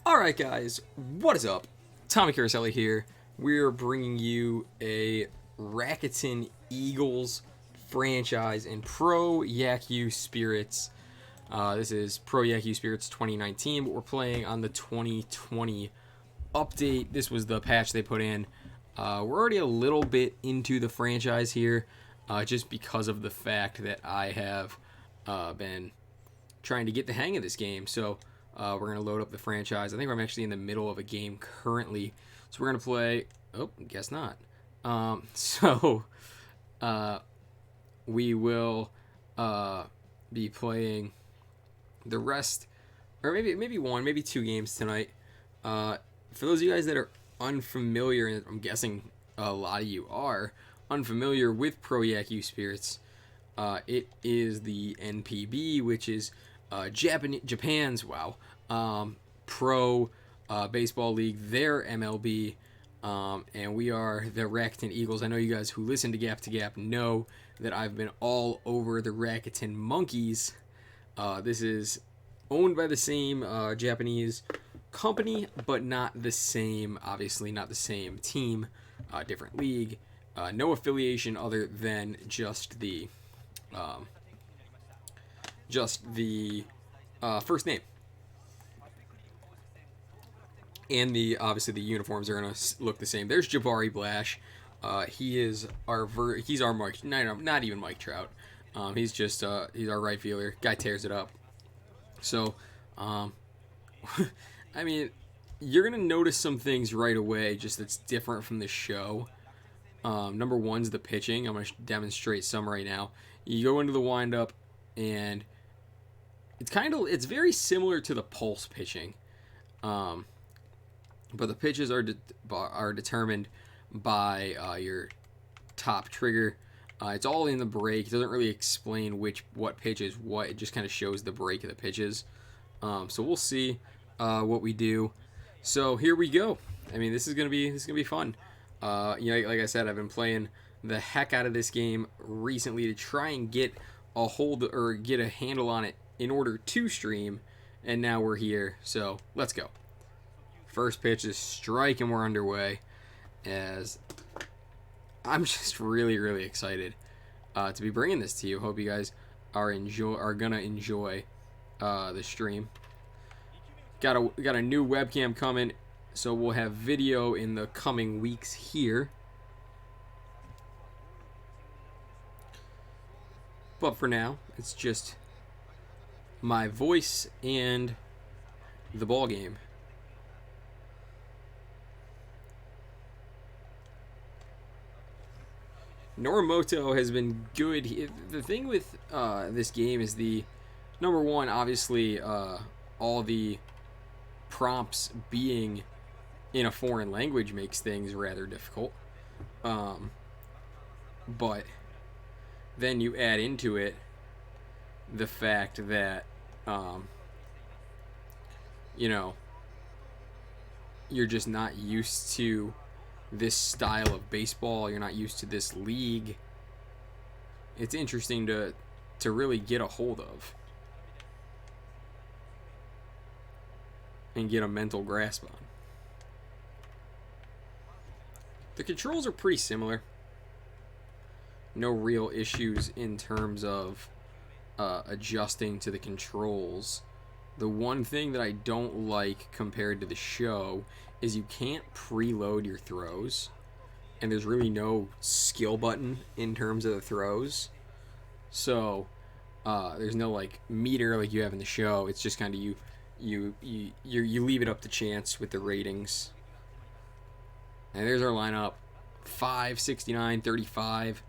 Alright guys, what is up? Tommy Caroselli here. We're bringing you a Rakuten Eagles franchise in Pro Yaku Spirits. This is Pro Yaku Spirits 2019, but we're playing on the 2020 update. This was the patch they put in. We're already a little bit into the franchise here, just because of the fact that I have been trying to get the hang of this game. So we're going to load up the franchise. I think I'm actually in the middle of a game currently. So we're going to play... Oh, guess not. We will be playing the rest, or maybe one, maybe two games tonight. For those of you guys that are unfamiliar, and I'm guessing a lot of you are unfamiliar with Pro Yaku Spirits, it is the NPB, which is Japan's pro baseball league, their MLB, and we are the Rakuten Eagles. I know you guys who listen to Gap know that I've been all over the Rakuten Monkeys. This is owned by the same Japanese company, but not the same, obviously not the same team, different league, no affiliation other than just the first name. And obviously the uniforms are gonna look the same. There's Jabari Blash. He's our Mike, not even Mike Trout. He's just he's our right fielder. Guy tears it up. So, I mean, you're gonna notice some things right away, just that's different from the show. Number one's the pitching. I'm gonna demonstrate some right now. You go into the windup, and it's very similar to the pulse pitching. But the pitches are determined by your top trigger. It's all in the break. It doesn't really explain what pitch is what. It just kind of shows the break of the pitches. So we'll see what we do. So here we go. I mean, this is gonna be fun. Like I said, I've been playing the heck out of this game recently to try and get a hold or get a handle on it in order to stream. And now we're here. So let's go. First pitch is strike, and we're underway. As I'm just really excited to be bringing this to you. Hope you guys are gonna enjoy the stream. Got a new webcam coming, so we'll have video in the coming weeks here. But for now, it's just my voice and the ball game. Norimoto has been good. The thing with this game is number one, obviously, all the prompts being in a foreign language makes things rather difficult. But then you add into it the fact that, you're just not used to this style of baseball. You're not used to this league. It's interesting to really get a hold of and get a mental grasp on. The controls are pretty similar. No real issues in terms of adjusting to the controls. The one thing that I don't like compared to the show is you can't preload your throws, and there's really no skill button in terms of the throws. So there's no like meter like you have in the show. It's just kind of you leave it up to chance with the ratings. And there's our lineup. 5, 69, 35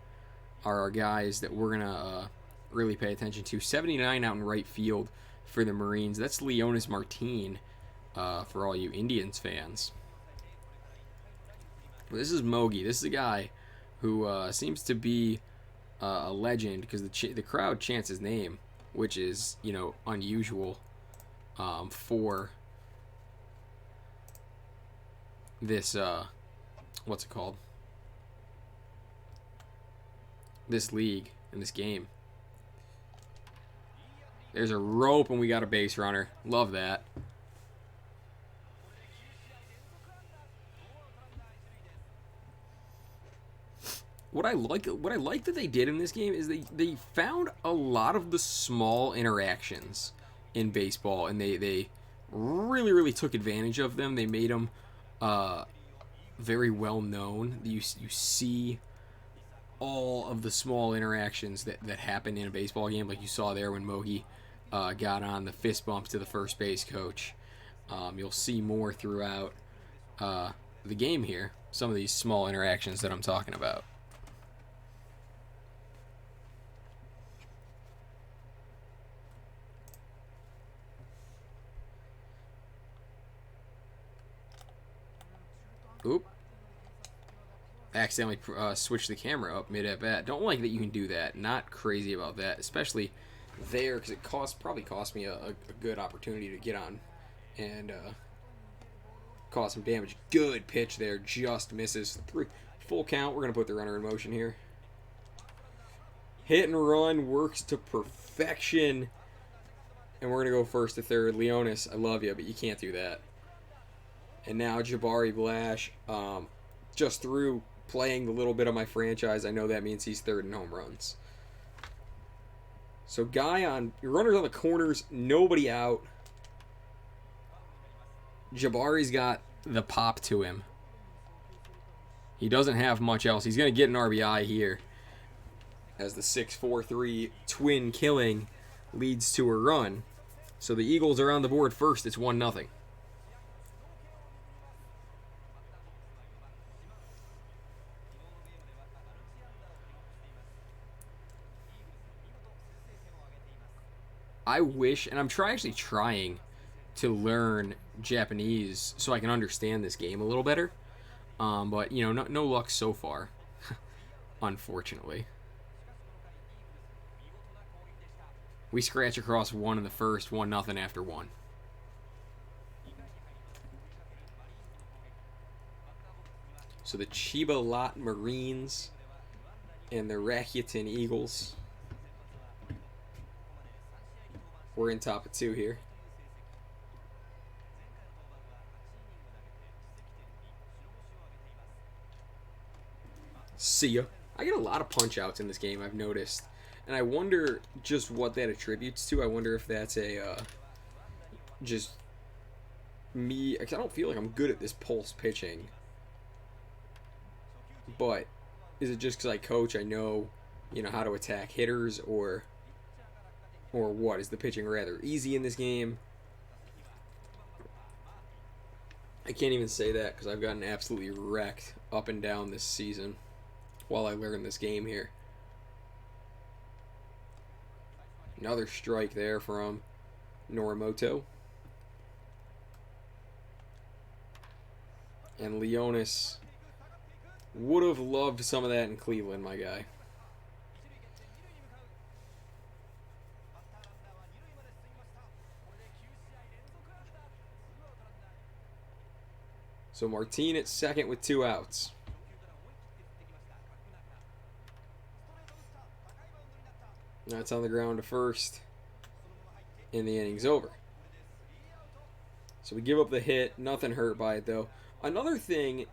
are our guys that we're gonna really pay attention to. 79 out in right field for the Marines. That's Leonis Martin, for all you Indians fans. Well, this is Mogi. This is a guy who seems to be a legend because the crowd chants his name, which is unusual for this what's it called? This league in this game. There's a rope, and we got a base runner. Love that. what I like that they did in this game is they found a lot of the small interactions in baseball, and they really took advantage of them. They made them very well known. You see all of the small interactions that happen in a baseball game, like you saw there when Mogi got on the fist bump to the first base coach. You'll see more throughout the game here. Some of these small interactions that I'm talking about. Oop. Accidentally switched the camera up mid at bat. Don't like that you can do that. Not crazy about that, especially there, because it probably cost me a good opportunity to get on and cause some damage. Good pitch there, just misses. Full count. We're gonna put the runner in motion here. Hit and run works to perfection, and we're gonna go first to third. Leonis, I love you, but you can't do that. And now Jabari Blash, just through playing the little bit of my franchise, I know that means he's third in home runs. So runners on the corners, nobody out. Jabari's got the pop to him. He doesn't have much else. He's going to get an RBI here as the 6-4-3 twin killing leads to a run. So the Eagles are on the board first. It's 1-0. I wish, and I'm actually trying to learn Japanese so I can understand this game a little better. But, you know, no luck so far, unfortunately. We scratch across 1 in the first, 1-0 after 1. So the Chiba Lot Marines and the Rakuten Eagles. We're in top of 2 here. See ya. I get a lot of punch outs in this game, I've noticed. And I wonder just what that attributes to. I wonder if that's just me. Because I don't feel like I'm good at this pulse pitching. But is it just because I coach, I know, how to attack hitters, or what? Is the pitching rather easy in this game? I can't even say that because I've gotten absolutely wrecked up and down this season while I learn this game here. Another strike there from Norimoto. And Leonis would have loved some of that in Cleveland, my guy. So Martin at second with 2 outs. That's on the ground to first. And the inning's over. So we give up the hit. Nothing hurt by it, though. Another thing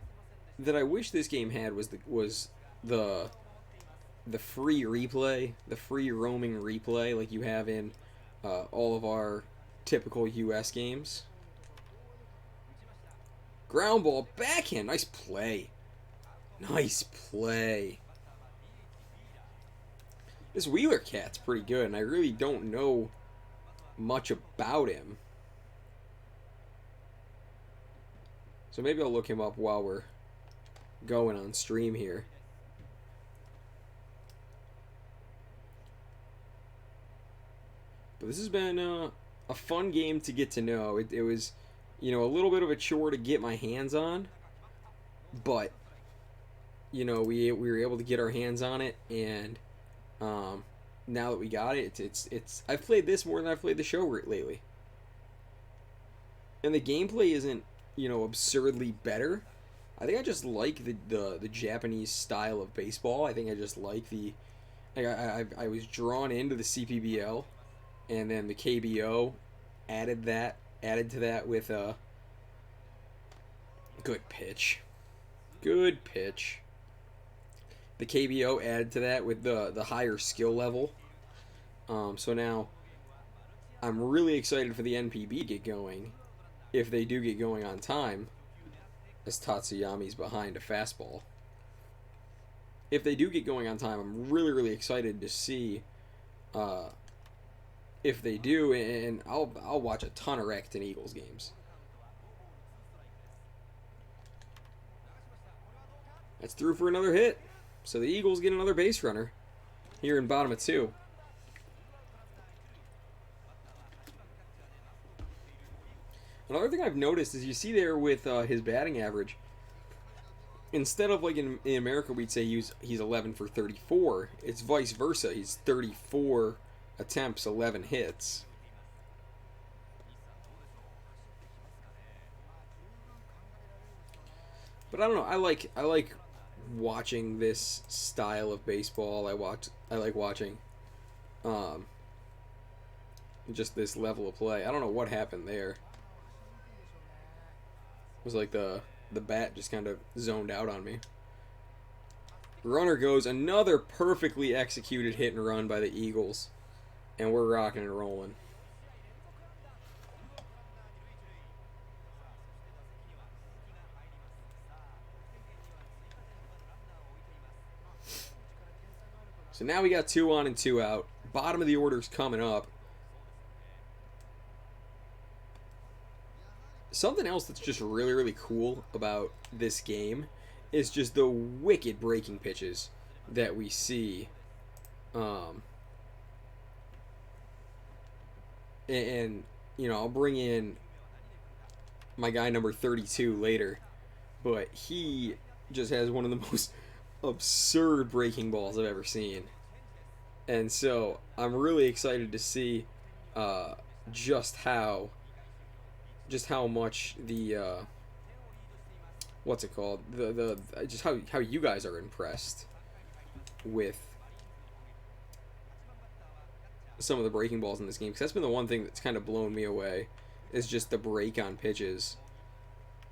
that I wish this game had was the free replay, the free roaming replay like you have in all of our typical U.S. games. Ground ball, backhand, nice play. Nice play. This Wheeler cat's pretty good, and I really don't know much about him. So maybe I'll look him up while we're going on stream here. But this has been a fun game to get to know. It was, a little bit of a chore to get my hands on, but we were able to get our hands on it, and now that we got it, it's I've played this more than I've played the show lately, and the gameplay isn't absurdly better. I think I just like the Japanese style of baseball. I think I just like I was drawn into the CPBL, and then the KBO added to that with a good pitch. the KBO added to that with the higher skill level. So now I'm really excited for the NPB to get going, if they do get going on time, as Tatsuyami's behind a fastball. If they do get going on time, I'm really, really excited to see if they do, and I'll watch a ton of Rakuten Eagles games. That's through for another hit. So the Eagles get another base runner here in bottom of 2. Another thing I've noticed is you see there with his batting average, instead of like in America we'd say he's 11 for 34, it's vice versa. He's 34 attempts, 11 hits. But I don't know. I like watching this style of baseball. I like watching just this level of play. I don't know what happened there. It was like the bat just kind of zoned out on me. Runner goes, another perfectly executed hit and run by the Eagles. And we're rocking and rolling. So now we got 2 on and 2 out. Bottom of the order's coming up. Something else that's just really, really cool about this game is just the wicked breaking pitches that we see. And you know, I'll bring in my guy number 32 later, but he just has one of the most absurd breaking balls I've ever seen. And so I'm really excited to see just how much the what's it called, the just how you guys are impressed with some of the breaking balls in this game, because that's been the one thing that's kind of blown me away, is just the break on pitches.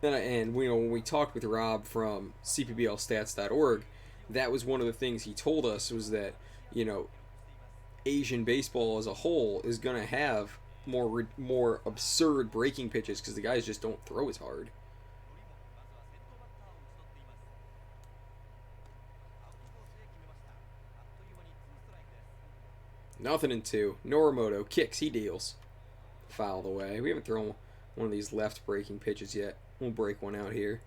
And you know, when we talked with Rob from cpblstats.org, that was one of the things he told us, was that, you know, Asian baseball as a whole is going to have more absurd breaking pitches because the guys just don't throw as hard. Nothing in 2. Norimoto kicks, he deals. Fouled away. We haven't thrown one of these left breaking pitches yet. We'll break one out here.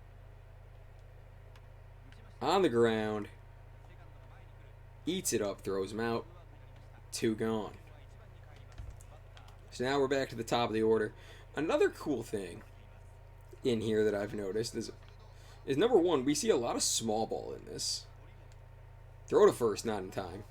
On the ground. Eats it up, throws him out. 2 gone. So now we're back to the top of the order. Another cool thing in here that I've noticed is number 1, we see a lot of small ball in this. Throw to first, not in time.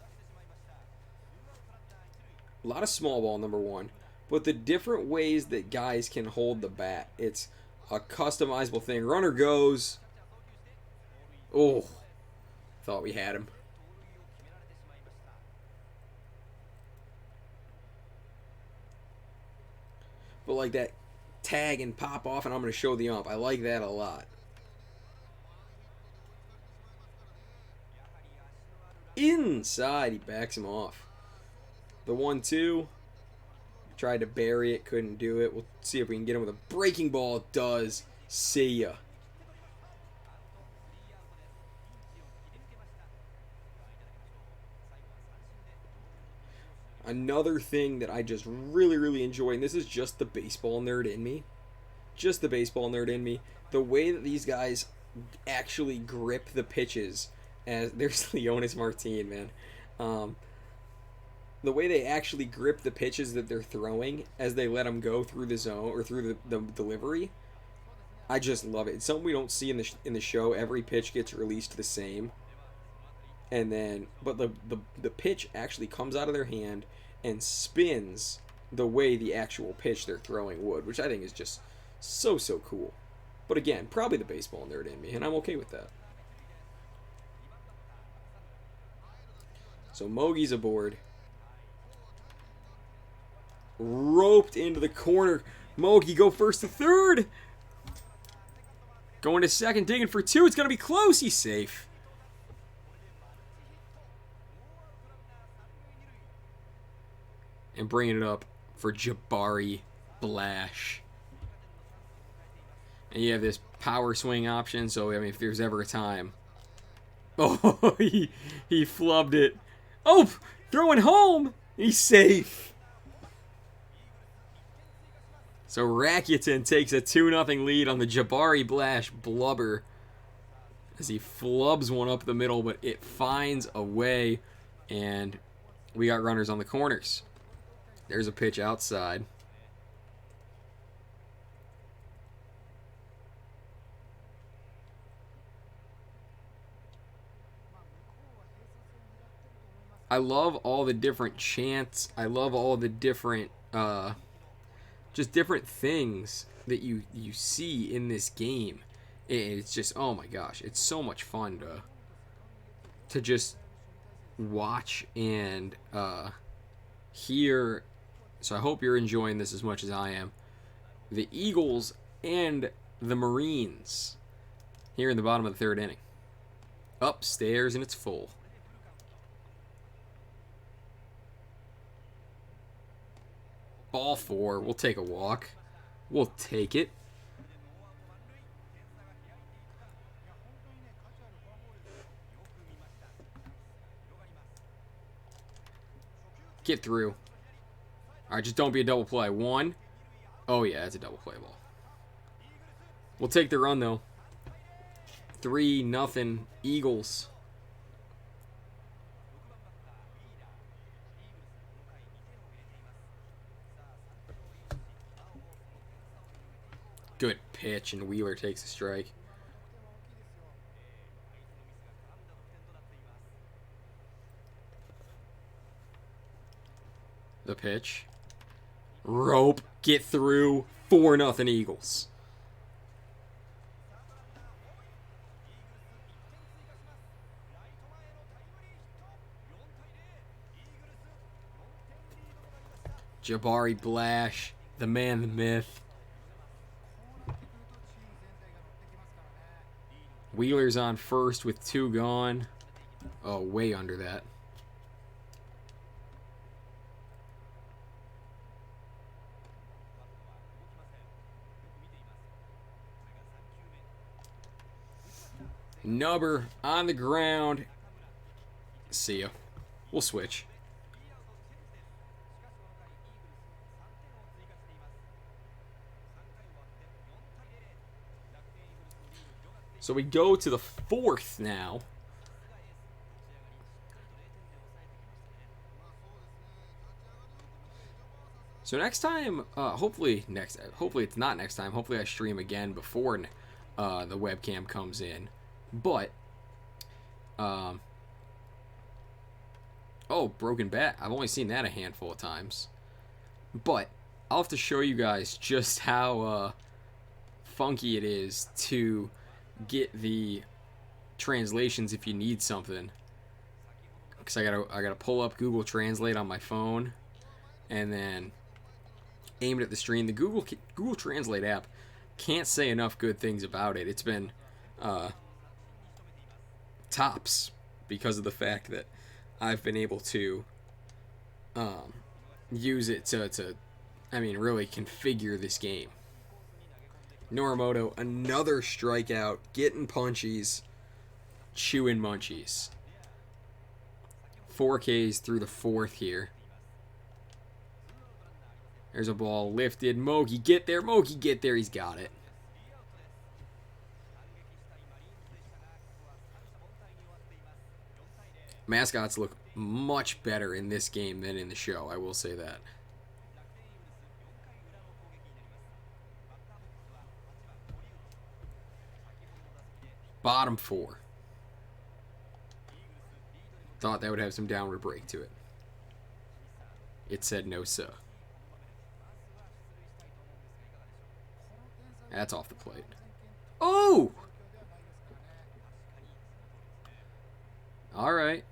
A lot of small ball, number 1. But the different ways that guys can hold the bat, it's a customizable thing. Runner goes. Oh, thought we had him. But like that tag and pop off, and I'm going to show the ump. I like that a lot. Inside, he backs him off. The 1-2. Tried to bury it, couldn't do it. We'll see if we can get him with a breaking ball. It does. See ya. Another thing that I just really, really enjoy, and this is just the baseball nerd in me. Just the baseball nerd in me. The way that these guys actually grip the pitches. As there's Leonis Martin, man. The way they actually grip the pitches that they're throwing as they let them go through the zone or through the delivery, I just love it. It's something we don't see in the show. Every pitch gets released the same, and then but the pitch actually comes out of their hand and spins the way the actual pitch they're throwing would, which I think is just so cool. But again, probably the baseball nerd in me, and I'm okay with that. So Mogi's aboard. Roped into the corner. Mogi go first to third. Going to second, digging for 2. It's going to be close. He's safe. and bringing it up for Jabari Blash. And you have this power swing option, so I mean, if there's ever a time. Oh, he flubbed it. Oh, throwing home. He's safe. So Rakuten takes a 2-0 lead on the Jabari Blash blubber as he flubs one up the middle, but it finds a way, and we got runners on the corners. There's a pitch outside. I love all the different chants. I love all the different, just different things that you see in this game. It's just, oh my gosh, it's so much fun to just watch and hear. So I hope you're enjoying this as much as I am. The Eagles and the Marines here in the bottom of the third inning. Upstairs, and it's full. Ball 4. We'll take a walk. We'll take it. Get through. Alright, just don't be a double play. 1. Oh, yeah, it's a double play ball. We'll take the run, though. 3-0 Eagles. Good pitch, and Wheeler takes a strike. The pitch. Rope. Get through. 4-0 Eagles. Jabari Blash, the man, the myth. Wheeler's on first with 2 gone. Oh, way under that. Nubber on the ground. See ya. We'll switch. So we go to the 4th now. So next time, hopefully it's not next time. Hopefully I stream again before the webcam comes in. But, oh, broken bat. I've only seen that a handful of times. But I'll have to show you guys just how funky it is to get the translations if you need something, because I gotta pull up Google Translate on my phone and then aim it at the screen. The Google Translate app, can't say enough good things about it. It's been tops because of the fact that I've been able to use it to I mean, really configure this game. Norimoto, another strikeout, getting punchies, chewing munchies. 4 Ks through the 4th here. There's a ball lifted. Mogi, get there. Mogi, get there. He's got it. Mascots look much better in this game than in the show, I will say that. Bottom 4. Thought that would have some downward break to it. It said no, sir. That's off the plate. Oh! All right.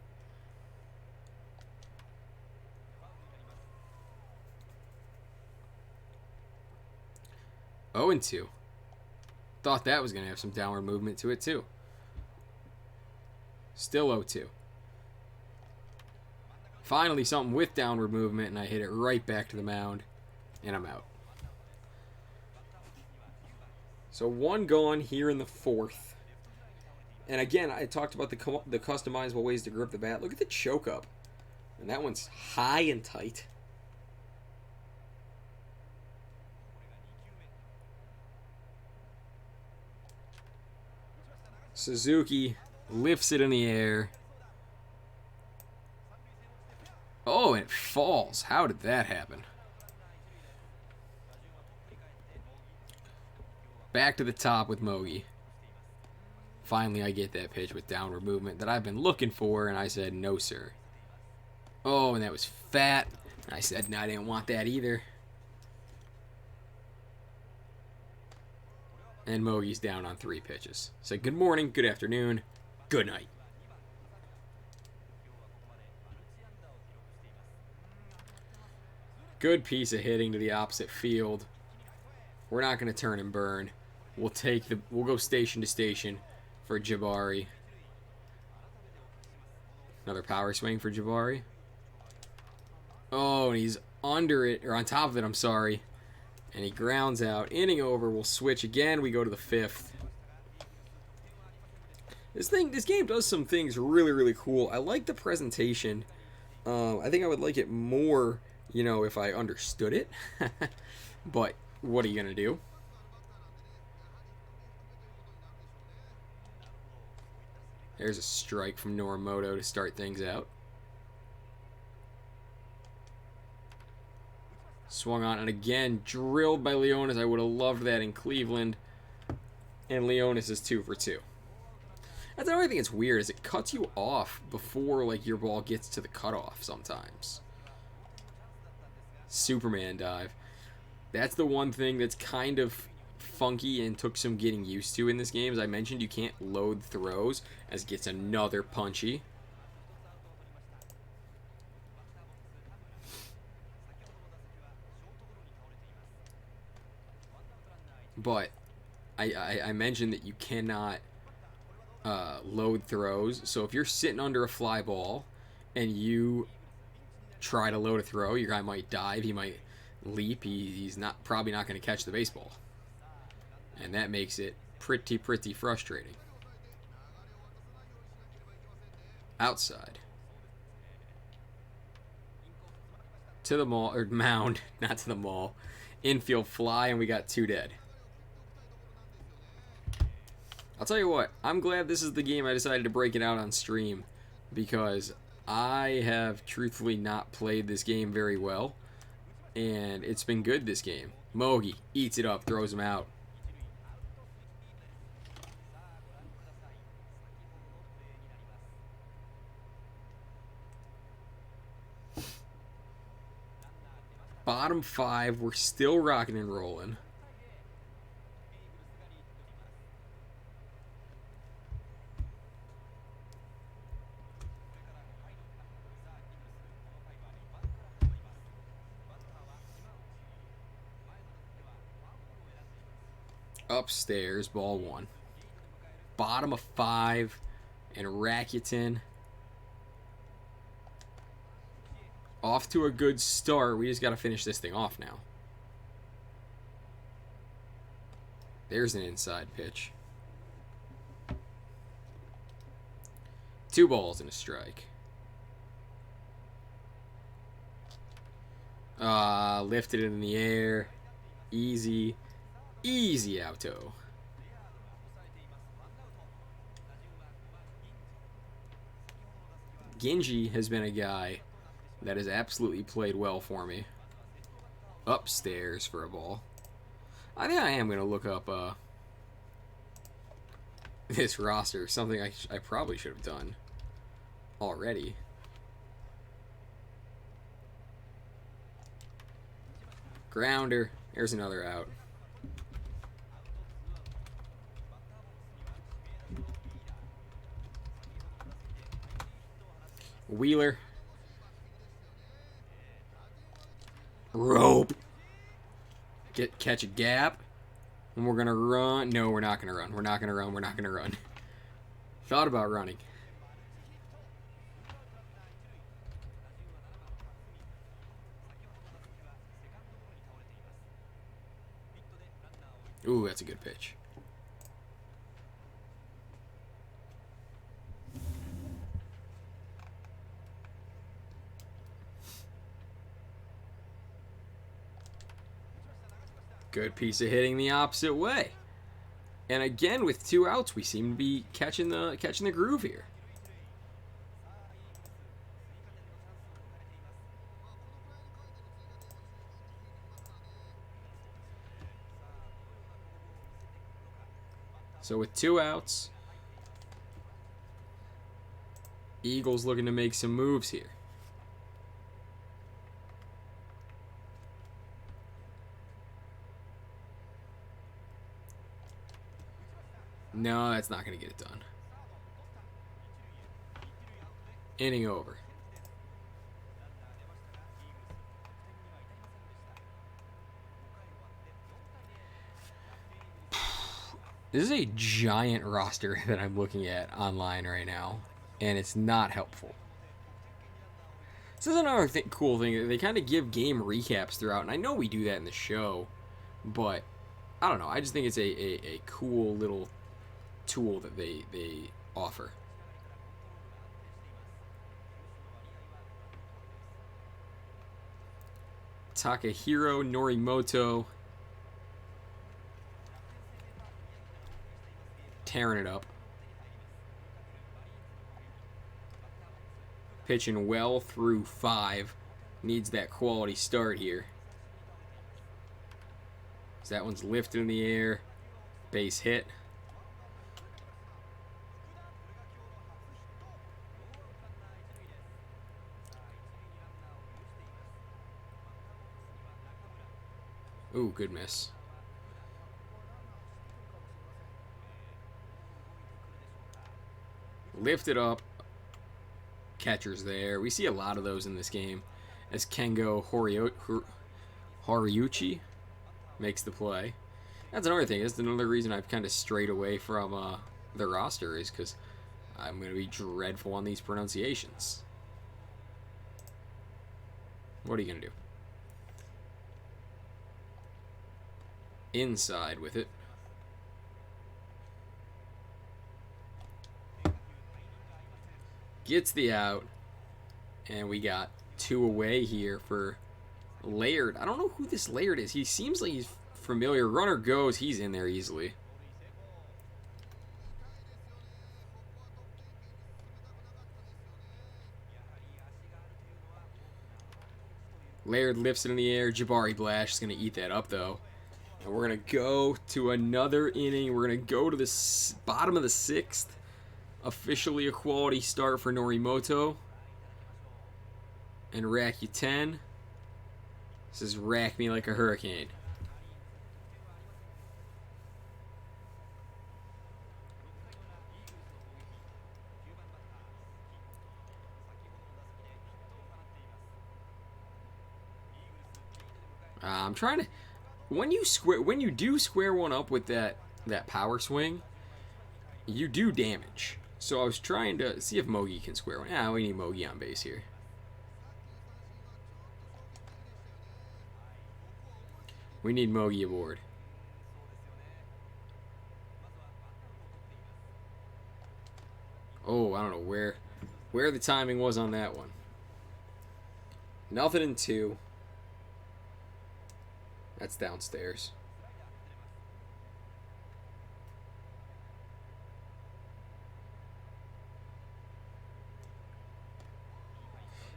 Oh, and 2. Thought that was going to have some downward movement to it, too. Still 0-2. Finally, something with downward movement, and I hit it right back to the mound, and I'm out. So one gone here in the fourth. And again, I talked about the customizable ways to grip the bat. Look at the choke up. And that one's high and tight. Suzuki lifts it in the air. Oh, and it falls. How did that happen? Back to the top with Mogi. Finally, I get that pitch with downward movement that I've been looking for, and I said, no, sir. Oh, and that was fat. I said, no, I didn't want that either. And Mogi's down on 3 pitches. Said, good morning, good afternoon, good night. Good piece of hitting to the opposite field. We're not going to turn and burn. We'll go station to station for Jabari. Another power swing for Jabari. Oh, and he's under it, or on top of it, I'm sorry. And he grounds out. Inning over. We'll switch again. We go to the 5th. This game does some things really, really cool. I like the presentation. I think I would like it more, if I understood it. But what are you going to do? There's a strike from Norimoto to start things out. Swung on, and again, drilled by Leonis. I would have loved that in Cleveland. And Leonis is 2 for 2. That's the only thing that's weird, is it cuts you off before, your ball gets to the cutoff sometimes. Superman dive. That's the one thing that's kind of funky and took some getting used to in this game. As I mentioned, you can't load throws, as it gets another punchy. But I mentioned that you cannot load throws. So if you're sitting under a fly ball and you try to load a throw, your guy might dive, he might leap, he's probably not going to catch the baseball. And that makes it pretty frustrating. Outside. To the mound, not to the mall. Infield fly, and we got 2 dead. I'll tell you what, I'm glad this is the game I decided to break it out on stream, because I have truthfully not played this game very well, and it's been good this game. Mogi eats it up, throws him out. Bottom 5, we're still rocking and rolling. Upstairs, ball 1. Bottom of 5, and Rakuten off to a good start. We just got to finish this thing off now. There's an inside pitch. 2 balls and a strike. Lifted it in the air. Easy outo. Genji has been a guy that has absolutely played well for me. Upstairs for a ball. I think I am going to look up this roster. Something I probably should have done already. Grounder. There's another out. Wheeler. Rope. Catch a gap. And we're going to run. No, we're not going to run. We're not going to run. We're not going to run. Thought about running. Ooh, that's a good pitch. Good piece of hitting the opposite way. And again, with 2 outs, we seem to be catching the groove here. So with 2 outs, Eagles looking to make some moves here. No, that's not going to get it done. Inning over. This is a giant roster that I'm looking at online right now, and it's not helpful. This is another cool thing. They kind of give game recaps throughout, and I know we do that in the show, but I don't know. I just think it's a cool little tool that they offer. Takahiro Norimoto tearing it up. Pitching well through 5. Needs that quality start here. So that one's lifted in the air. Base hit. Ooh, good miss. Lifted up. Catcher's there. We see a lot of those in this game as Kengo Horiuchi makes the play. That's another thing. That's another reason I've kind of strayed away from the roster is because I'm going to be dreadful on these pronunciations. What are you going to do? Inside with it. Gets the out. And we got 2 away here for Laird. I don't know who this Laird is. He seems like he's familiar. Runner goes. He's in there easily. Laird lifts it in the air. Jabari Blash is going to eat that up, though. And we're going to go to another inning. We're going to go to the bottom of the 6th. Officially a quality start for Norimoto. And Rakuten. This is rack me like a hurricane. I'm trying to... When you do square one up with that power swing, you do damage. So I was trying to see if Mogi can square one. Yeah, we need Mogi on base here. We need Mogi aboard. Oh, I don't know where the timing was on that one. Nothing in 2. That's downstairs.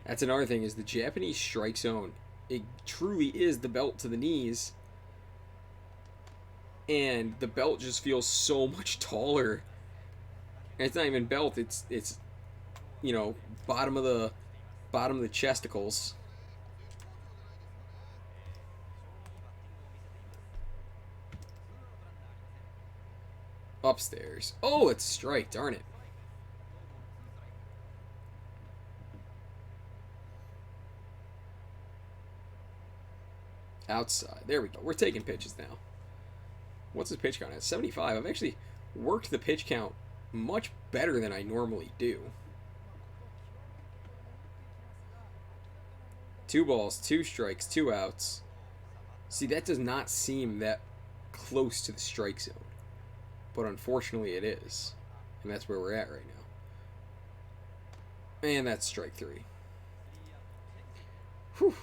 That's another thing is the Japanese strike zone. It truly is the belt to the knees. And the belt just feels so much taller. And it's not even belt, it's you know, bottom of the chesticles. Upstairs. Oh, it's a strike, darn it. Outside. There we go. We're taking pitches now. What's his pitch count at? 75. I've actually worked the pitch count much better than I normally do. 2 balls, 2 strikes, 2 outs. See, that does not seem that close to the strike zone. But unfortunately it is. And that's where we're at right now. And that's strike 3. Whew.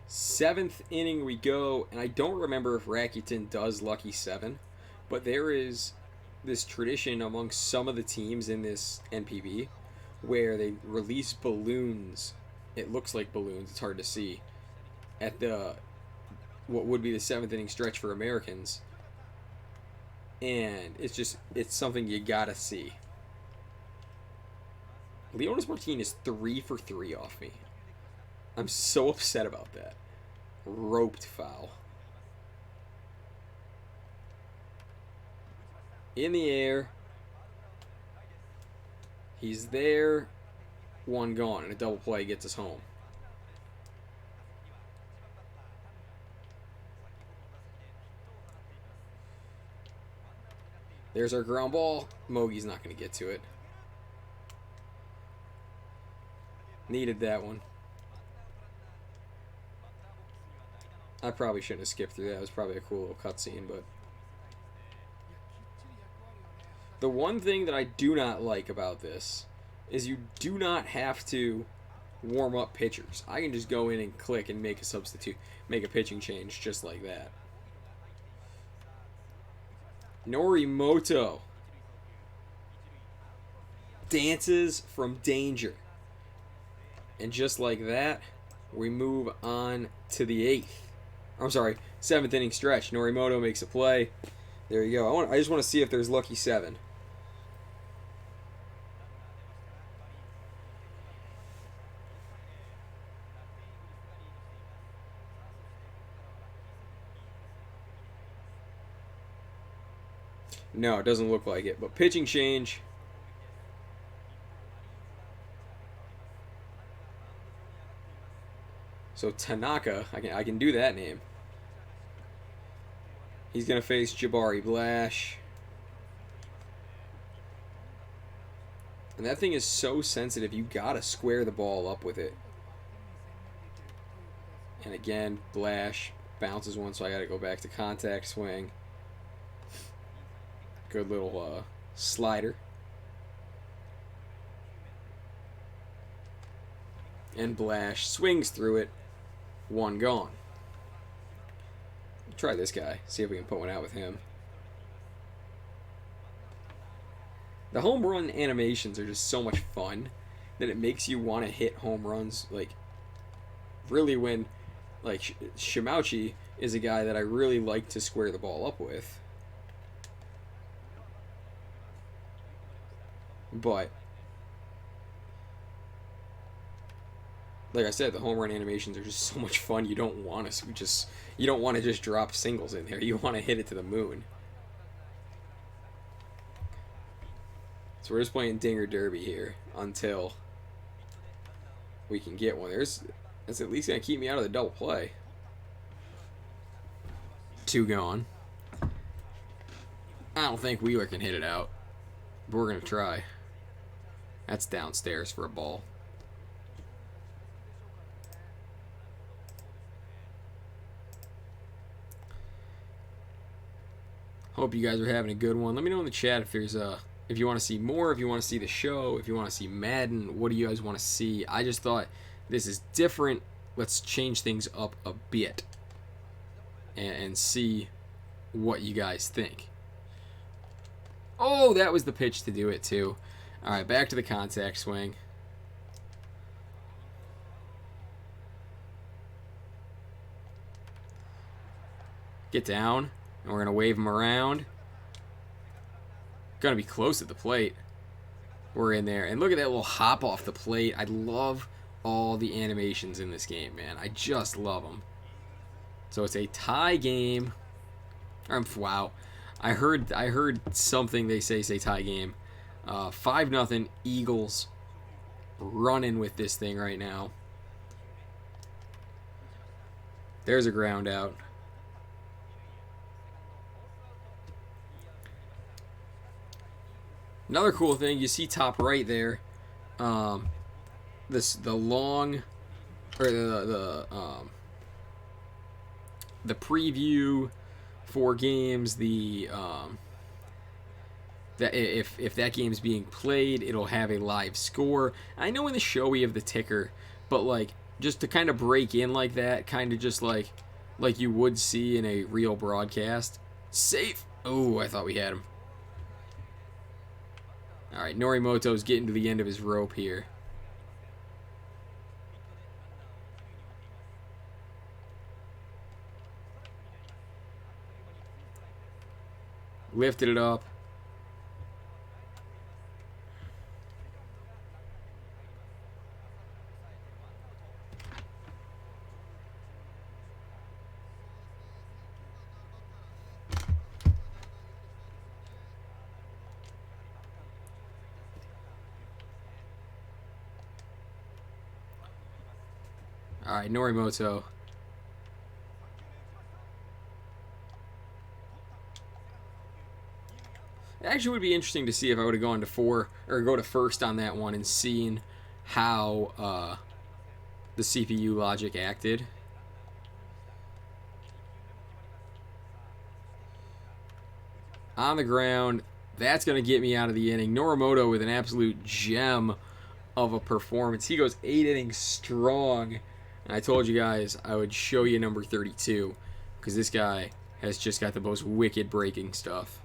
Seventh inning we go, and I don't remember if Rakuten does Lucky 7, but there is this tradition amongst some of the teams in this NPB where they release balloons. It looks like balloons, it's hard to see, at the what would be the 7th inning stretch for Americans. And it's something you gotta see. Leonis Martin is 3 for 3 off me. I'm so upset about that. Roped foul. In the air. He's there. 1 gone, and a double play gets us home. There's our ground ball. Mogi's not going to get to it. Needed that one. I probably shouldn't have skipped through that. It was probably a cool little cutscene, but... The one thing that I do not like about this is you do not have to warm up pitchers. I can just go in and click and make a substitute, make a pitching change just like that. Norimoto dances from danger. And just like that, we move on to the 8th. I'm sorry, 7th inning stretch. Norimoto makes a play. There you go. I just want to see if there's Lucky 7. No, it doesn't look like it. But pitching change. So Tanaka, I can do that name. He's going to face Jabari Blash. And that thing is so sensitive, you got to square the ball up with it. And again, Blash bounces one, so I got to go back to contact swing. Good little slider. And Blash swings through it. 1 gone. Try this guy. See if we can put one out with him. The home run animations are just so much fun that it makes you want to hit home runs. Like, really when, like, Shimauchi is a guy that I really like to square the ball up with. But, like I said, the home run animations are just so much fun. You don't want to just drop singles in there. You want to hit it to the moon. So we're just playing Dinger Derby here until we can get one. That's at least gonna keep me out of the double play. 2 gone. I don't think Wheeler can hit it out, but we're gonna try. That's downstairs for a ball. Hope you guys are having a good one. Let me know in the chat if there's if you want to see more, if you want to see the show, if you want to see Madden, what do you guys want to see? I just thought this is different. Let's change things up a bit and see what you guys think. Oh, that was the pitch to do it too. All right, back to the contact swing. Get down, and we're going to wave him around. Going to be close at the plate. We're in there. And look at that little hop off the plate. I love all the animations in this game, man. I just love them. So it's a tie game. Wow. I heard something they say tie game. 5-0 Eagles running with this thing right now. There's a ground out. Another cool thing, you see top right there, um, the long or the preview for games, that if that game's being played, it'll have a live score. I know in the show we have the ticker, but like just to kind of break in like that, kind of just like you would see in a real broadcast. Safe. Oh, I thought we had him. All right, Norimoto's getting to the end of his rope here. Lifted it up. All right, Norimoto. It actually would be interesting to see if I would have gone to 4 or go to first on that one and seen how the CPU logic acted. On the ground, that's going to get me out of the inning. Norimoto with an absolute gem of a performance. He goes 8 innings strong. And I told you guys I would show you number 32 because this guy has just got the most wicked breaking stuff.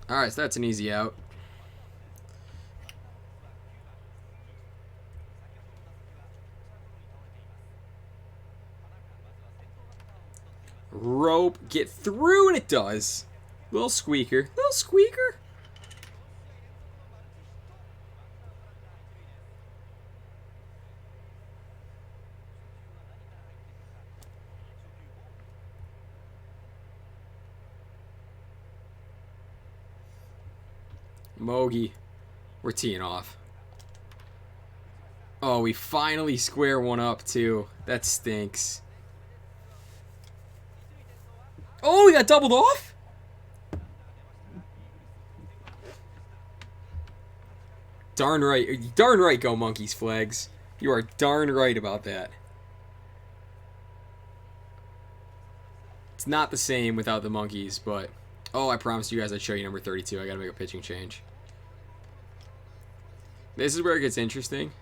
All right, so that's an easy out. Rope, get through, and it does. Little squeaker. Little squeaker. Mogi. We're teeing off. Oh, we finally square one up, too. That stinks. Oh, we got doubled off? Darn right, go Monkeys flags. You are darn right about that. It's not the same without the monkeys, but... Oh, I promised you guys I'd show you number 32. I gotta make a pitching change. This is where it gets interesting.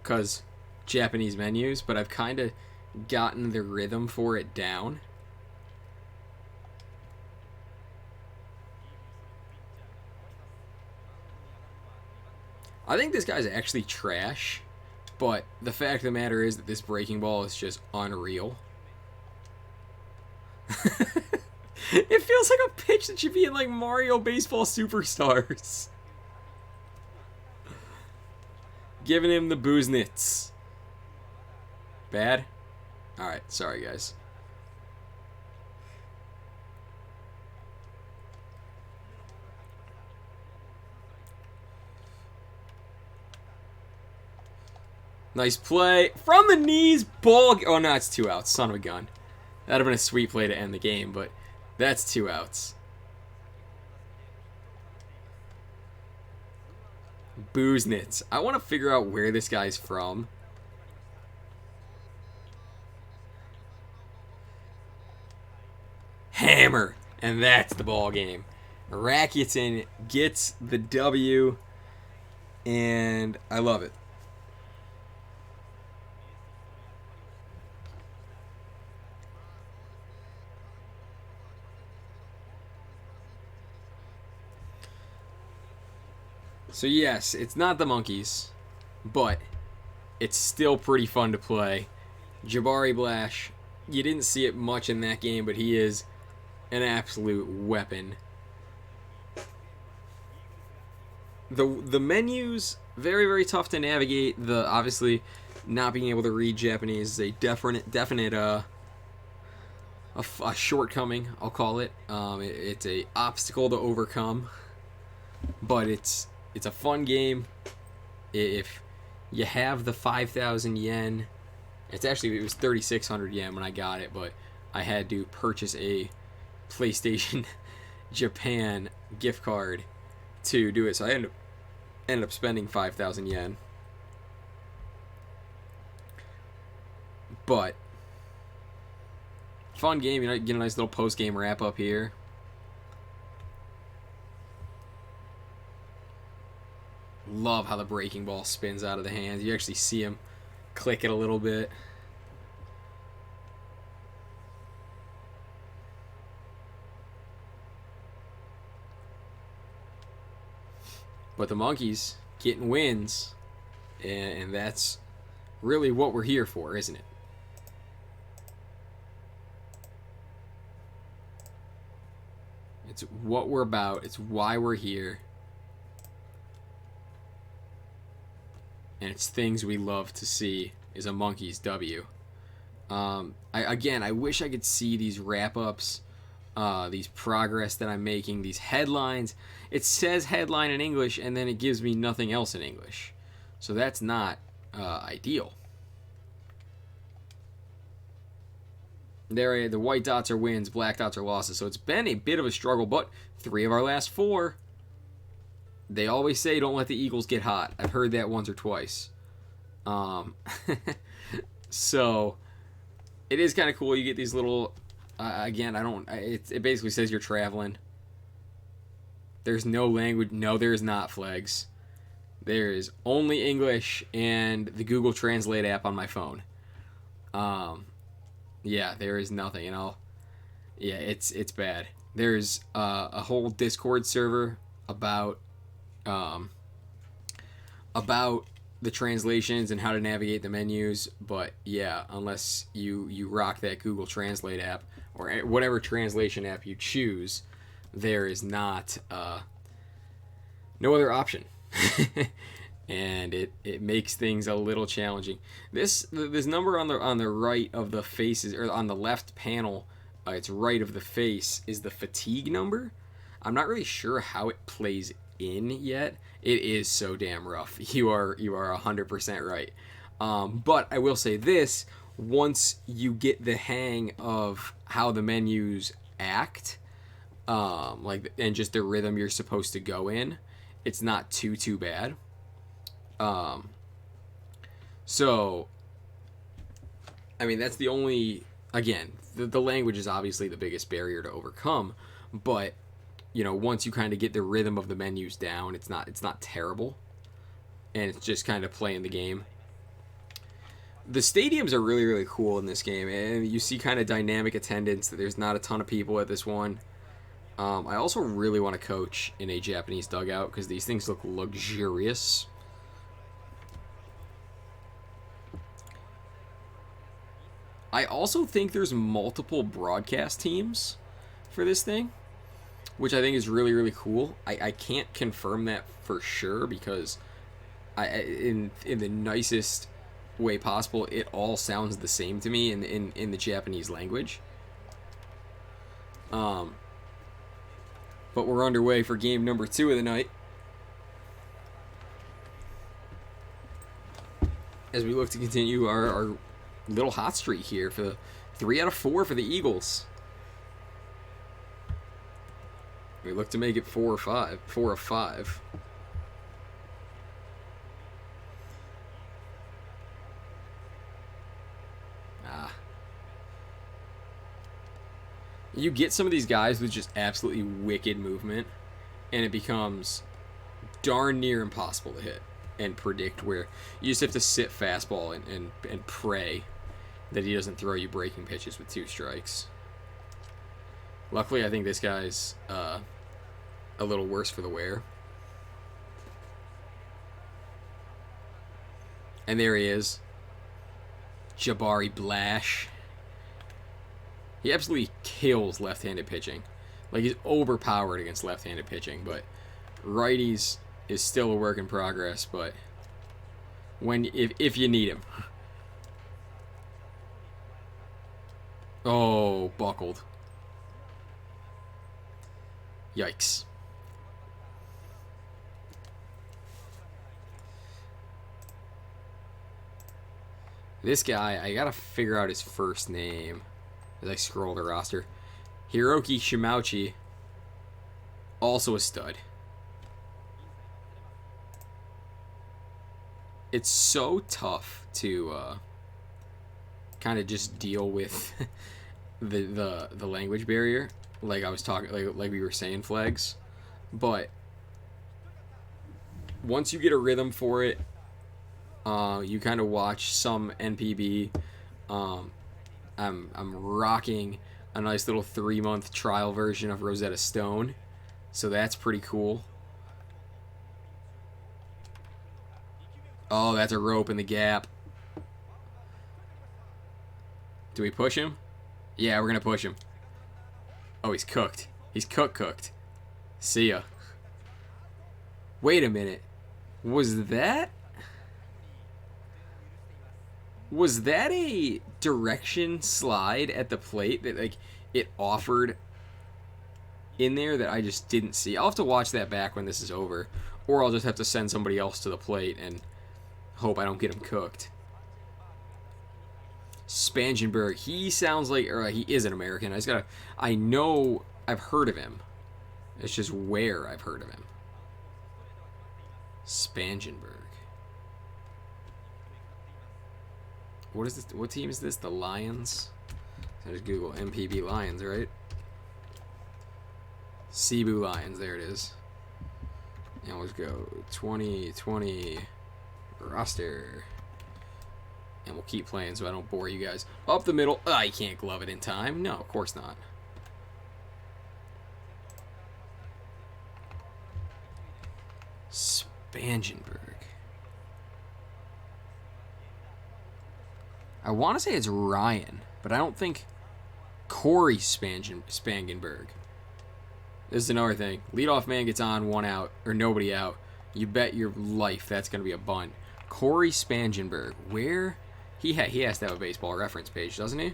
Because Japanese menus, but I've kind of gotten the rhythm for it down. I think this guy's actually trash, but the fact of the matter is that this breaking ball is just unreal. It feels like a pitch that should be in like Mario Baseball Superstars. Giving him the booznits. Bad? Alright, sorry guys. Nice play. From the knees, ball. Oh, no, it's 2 outs. Son of a gun. That'd have been a sweet play to end the game, but that's 2 outs. Booznits. I want to figure out where this guy's from. Hammer. And that's the ball game. Rakuten gets the W, and I love it. So yes, it's not the monkeys, but it's still pretty fun to play. Jabari Blash, you didn't see it much in that game, but he is an absolute weapon. the menus very tough to navigate. The obviously not being able to read Japanese is a definite a shortcoming, I'll call it. It's a obstacle to overcome, but it's a fun game. If you have the 5,000 yen, it was 3,600 yen when I got it, but I had to purchase a PlayStation Japan gift card to do it, so I ended up spending 5,000 yen. But fun game, get a nice little post game wrap up here. Love how the breaking ball spins out of the hands. You actually see him click it a little bit. But the monkeys getting wins, and that's really what we're here for, isn't it? It's what we're about. It's why we're here. And it's things we love to see is a Monkeys W. I wish I could see these wrap-ups, these progress that I'm making, these headlines. It says headline in English, and then it gives me nothing else in English. So that's not ideal. There, the white dots are wins, black dots are losses. So it's been a bit of a struggle, but 3 of our last 4. They always say don't let the Eagles get hot. I've heard that once or twice. So it is kind of cool. You get these little. Again, it basically says you're traveling. There's no language. No, there is not flags. There is only English and the Google Translate app on my phone. Yeah, there is nothing, yeah, it's bad. There's a whole Discord server about the translations and how to navigate the menus, but yeah, unless you rock that Google Translate app or whatever translation app you choose, there is not no other option. And it makes things a little challenging. This number on the right of the faces, or on the left panel, it's right of the face, is the fatigue number. I'm not really sure how it plays in yet. It is so damn rough. You are 100% right. But I will say this: once you get the hang of how the menus act, and just the rhythm you're supposed to go in, it's not too bad. So, I mean, that's the only, again, the language is obviously the biggest barrier to overcome, but, once you kind of get the rhythm of the menus down, it's not terrible, and it's just kind of playing the game. The stadiums are really cool in this game, and you see kind of dynamic attendance. There's not a ton of people at this one. I also really want to coach in a Japanese dugout because these things look luxurious. I also think there's multiple broadcast teams for this thing, which I think is really cool. I can't confirm that for sure because in the nicest way possible, it all sounds the same to me in the Japanese language. But we're underway for game number 2 of the night, as we look to continue our little hot streak here for the 3 out of 4 for the Eagles. We look to make it 4 of 5. You get some of these guys with just absolutely wicked movement, and it becomes darn near impossible to hit and predict, where you just have to sit fastball and pray that he doesn't throw you breaking pitches with 2 strikes. Luckily, I think this guy's a little worse for the wear. And there he is. Jabari Blash. He absolutely kills left-handed pitching. Like, he's overpowered against left-handed pitching, but righties is still a work in progress, but when if you need him. Oh, buckled. Yikes. This guy, I gotta figure out his first name as I scroll the roster. Hiroki Shimauchi, also a stud. It's so tough to kind of just deal with the language barrier, like I was talking, like we were saying, flags. But once you get a rhythm for it, you kind of watch some NPB. I'm rocking a nice little 3-month trial version of Rosetta Stone, so that's pretty cool. Oh, that's a rope in the gap. Do we push him? Yeah, we're gonna push him. Oh, he's cooked. He's cooked. See ya. Wait a minute. Was that a direction slide at the plate that like it offered in there that I just didn't see? I'll have to watch that back when this is over, or I'll just have to send somebody else to the plate and hope I don't get him cooked. Spangenberg, he sounds like, or he is an American. I know I've heard of him. It's just where I've heard of him. Spangenberg. What is this? What team is this? The Lions? I just Google MPB Lions, right? Cebu Lions, there it is. And let's go 2020 roster. And we'll keep playing so I don't bore you guys. Up the middle. I can't glove it in time. No, of course not. Spangenberg. I want to say it's Ryan, but I don't think Corey Spangenberg. This is another thing. Leadoff man gets on, 1 out, or nobody out. You bet your life that's going to be a bunt. Corey Spangenberg. Where? He has to have a baseball reference page, doesn't he?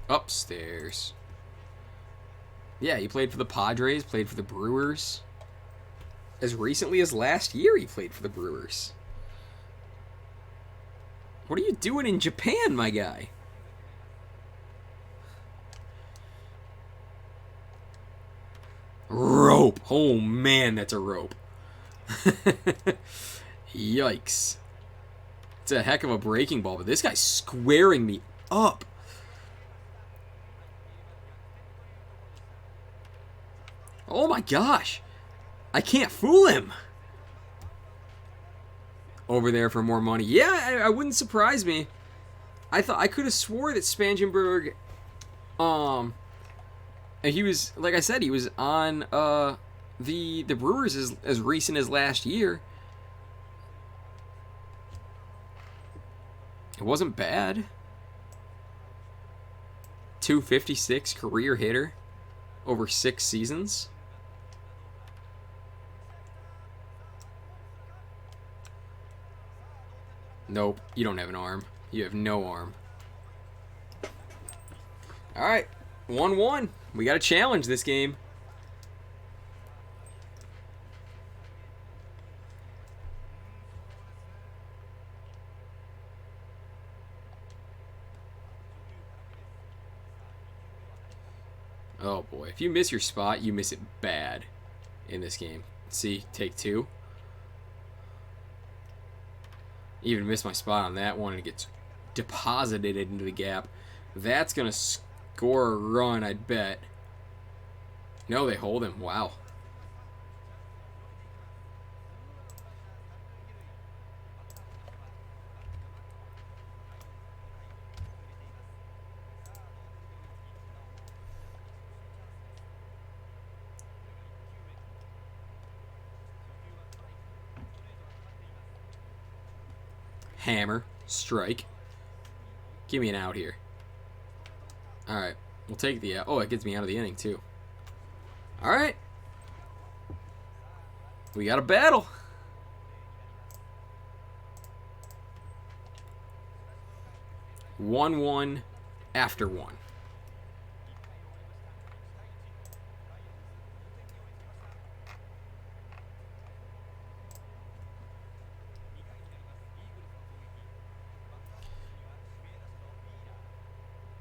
Upstairs. Yeah, he played for the Padres, played for the Brewers. As recently as last year, he played for the Brewers. What are you doing in Japan, my guy? Rope. Oh, man, that's a rope. Yikes. It's a heck of a breaking ball, but this guy's squaring me up. Oh, my gosh. I can't fool him. Over there for more money. Yeah, I wouldn't surprise me. I could have swore that Spangenberg, he was, like I said, he was on the Brewers as recent as last year. It wasn't bad. 256 career hitter over 6 seasons. Nope, you don't have an arm. You have no arm. Alright, 1-1. We got to challenge this game. Oh boy, if you miss your spot, you miss it bad in this game. See, take 2. Even missed my spot on that one, and it gets deposited into the gap. That's going to score a run, I'd bet. No, they hold him. Wow. Hammer, strike. Give me an out here. Alright. We'll take the... oh, it gets me out of the inning, too. Alright. We got a battle. One after one.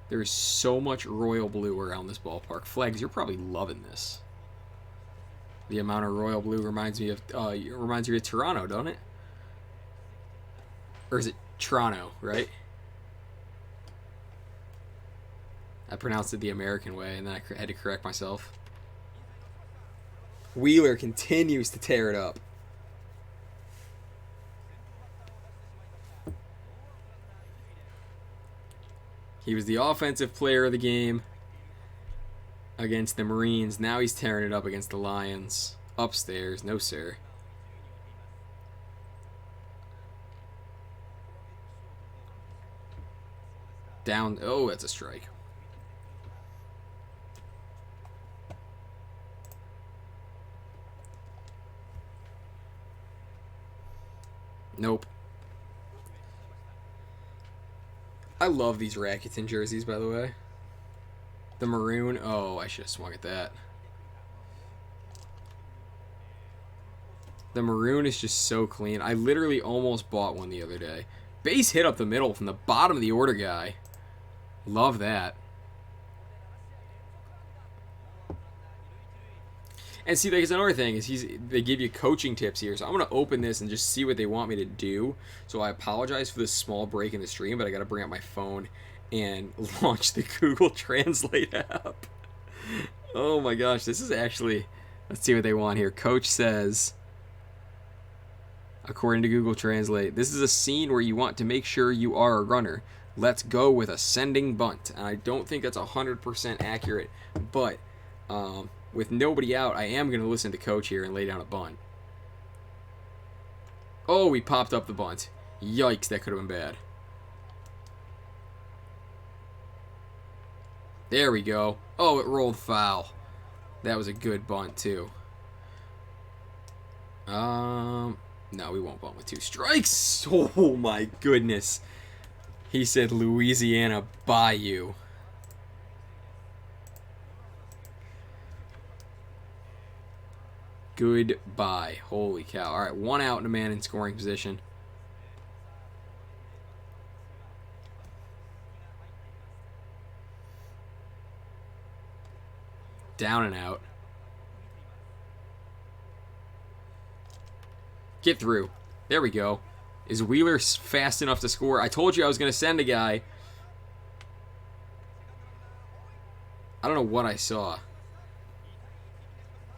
There's so much royal blue around this ballpark. Flags, you're probably loving this. The amount of royal blue reminds me of reminds you of Toronto, don't it? Or is it Toronto, right? I pronounced it the American way, and then I had to correct myself. Wheeler continues to tear it up. He was the offensive player of the game against the Marines. Now he's tearing it up against the Lions. Upstairs, no sir. Down, oh, that's a strike. Nope. I love these Rakuten jerseys, by the way. The maroon. Oh, I should have swung at that. The maroon is just so clean. I literally almost bought one the other day. Base hit up the middle from the bottom of the order guy. Love that. And see, there's another thing is they give you coaching tips here. So I'm gonna open this and just see what they want me to do. So I apologize for this small break in the stream, but I gotta bring up my phone and launch the Google Translate app. Oh my gosh, this is actually. Let's see what they want here. Coach says, according to Google Translate, this is a scene where you want to make sure you are a runner. Let's go with a sending bunt. And I don't think that's 100% accurate, but with nobody out, I am going to listen to Coach here and lay down a bunt. Oh, he popped up the bunt. Yikes, that could have been bad. There we go. Oh, it rolled foul. That was a good bunt, too. No, we won't bunt with 2 strikes. Oh, my goodness. He said Louisiana Bayou. Goodbye. Holy cow. All right, 1 out and a man in scoring position. Down and out. Get through. There we go. Is Wheeler fast enough to score? I told you I was going to send a guy. I don't know what I saw.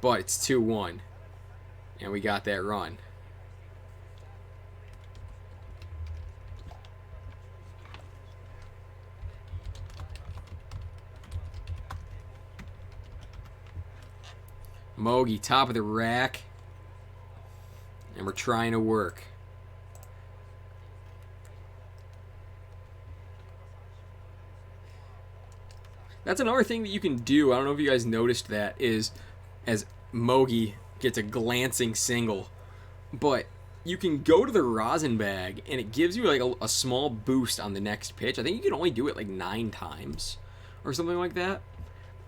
But it's 2-1. And we got that run. Mogi, top of the rack. And we're trying to work. That's another thing that you can do. I don't know if you guys noticed that, is as Mogi gets a glancing single, but you can go to the rosin bag and it gives you like a small boost on the next pitch. I think you can only do it like 9 times or something like that.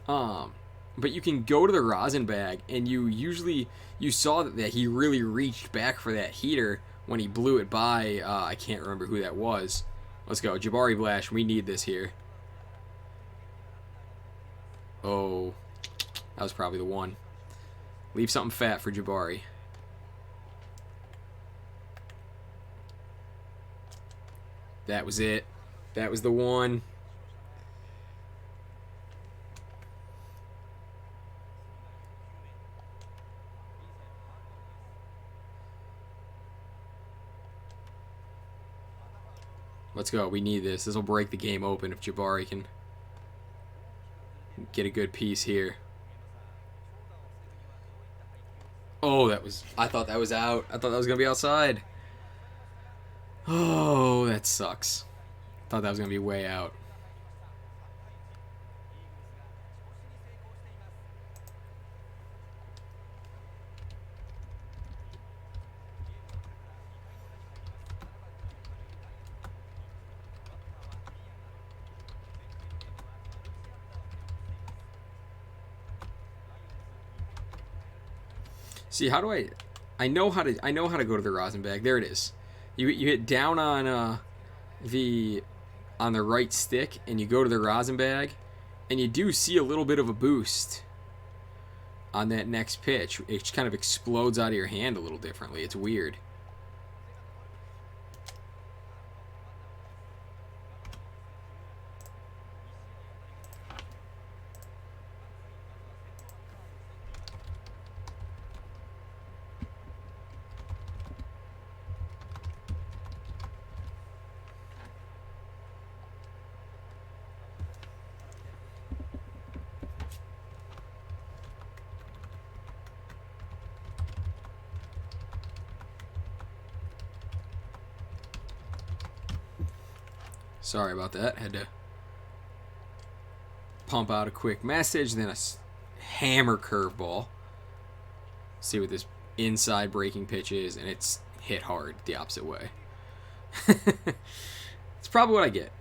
But you can go to the rosin bag and you saw that he really reached back for that heater when he blew it by, I can't remember who that was. Let's go. Jabari Blash, we need this here. Oh, that was probably the one. Leave something fat for Jabari. That was it. That was the one. Let's go. We need this. This will break the game open if Jabari can get a good piece here. Oh, that was... I thought that was out. I thought that was going to be outside. Oh, that sucks. Thought that was going to be way out. See, how do I? I know how to go to the rosin bag. There it is. You hit down on the on the right stick, and you go to the rosin bag, and you do see a little bit of a boost on that next pitch. It kind of explodes out of your hand a little differently. It's weird. Sorry about that. Had to pump out a quick message, then a hammer curveball. See what this inside breaking pitch is, and it's hit hard the opposite way. It's probably what I get.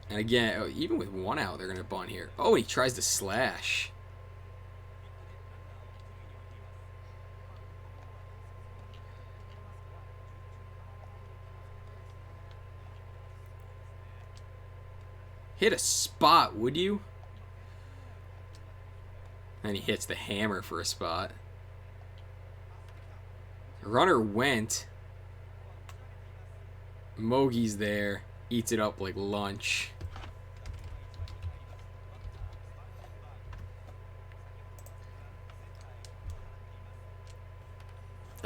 And again, even with one out, they're going to bunt here. Oh, he tries to slash. Hit a spot, would you? And he hits the hammer for a spot. Runner went. Mogi's there. Eats it up like lunch.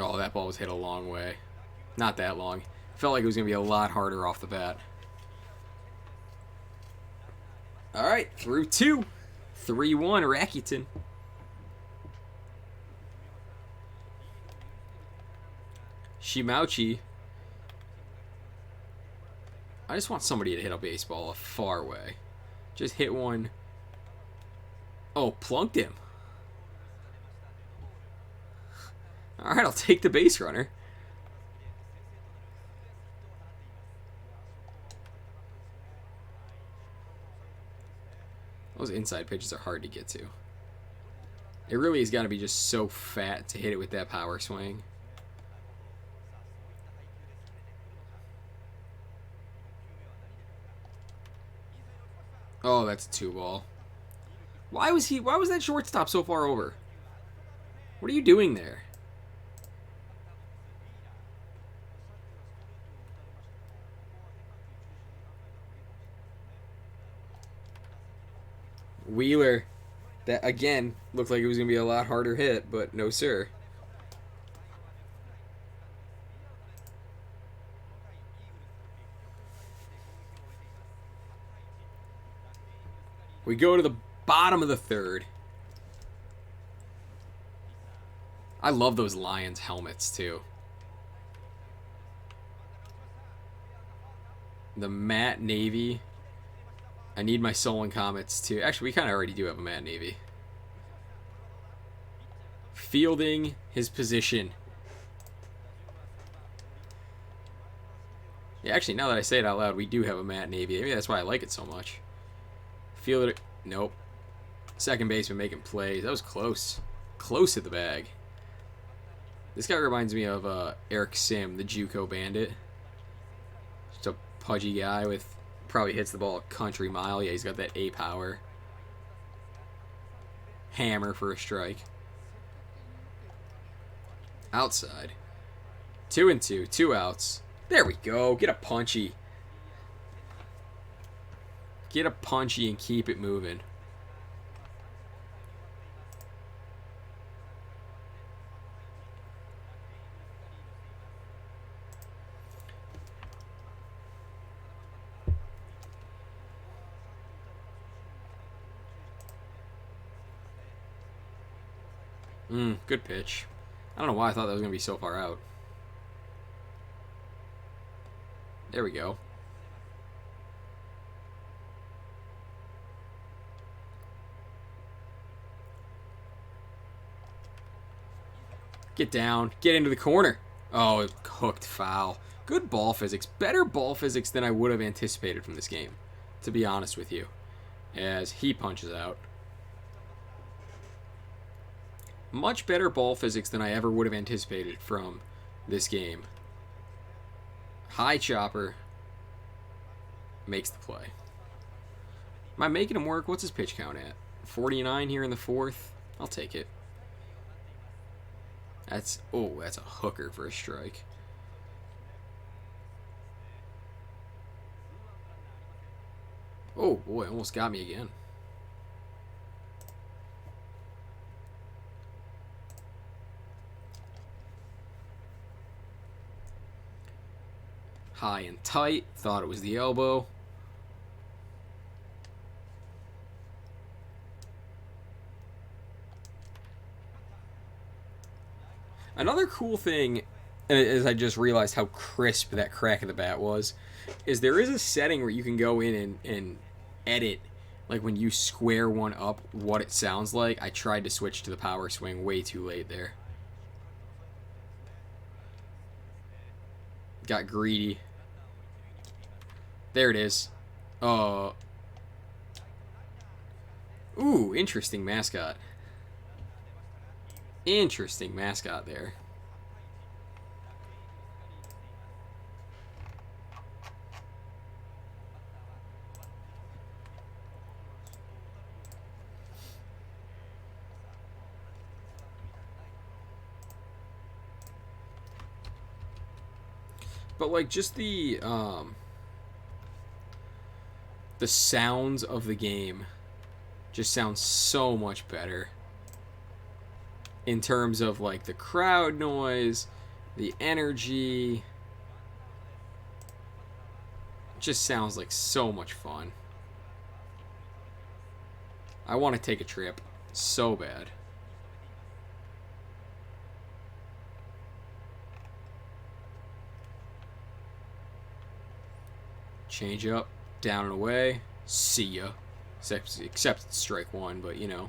Oh, that ball was hit a long way. Not that long. Felt like it was going to be a lot harder off the bat. All right, through 2. 3-1, Rakuten. Shimauchi. I just want somebody to hit a baseball a far way. Just hit one. Oh, plunked him. All right, I'll take the base runner. Those inside pitches are hard to get to. It really has got to be just so fat to hit it with that power swing. Oh, that's a 2-ball. Why was that shortstop so far over? What are you doing there? Wheeler, that again looked like it was going to be a lot harder hit, but no sir. We go to the bottom of the 3rd. I love those Lions helmets too. The matte navy. I need my Solon Comets too. Actually, we kind of already do have a matte navy. Fielding his position. Yeah, actually, now that I say it out loud, we do have a matte navy. Maybe that's why I like it so much. Fielded it. Nope. Second baseman making plays. That was close. Close at the bag. This guy reminds me of Eric Sim, the JUCO bandit. Just a pudgy guy with probably hits the ball a country mile. Yeah, he's got that A power. Hammer for a strike. Outside. 2-2. 2 outs. There we go. Get a punchy. Get a punchy and keep it moving. Good pitch. I don't know why I thought that was going to be so far out. There we go. Get down. Get into the corner. Oh, hooked foul. Good ball physics. Better ball physics than I would have anticipated from this game, to be honest with you. As he punches out. Much better ball physics than I ever would have anticipated from this game. High chopper makes the play. Am I making him work? What's his pitch count at? 49 here in the fourth. I'll take it. That's a hooker for a strike. Oh boy, almost got me again. High and tight. Thought it was the elbow. Another cool thing, as I just realized how crisp that crack of the bat was, is there is a setting where you can go in and edit, like when you square one up, what it sounds like. I tried to switch to the power swing way too late there. Got greedy. There it is. Ooh, interesting mascot. Interesting mascot there. But like just the sounds of the game just sounds so much better. In terms of like the crowd noise, the energy. It just sounds like so much fun. I want to take a trip so bad. Change up, down and away. See ya. Except it's strike one, but you know.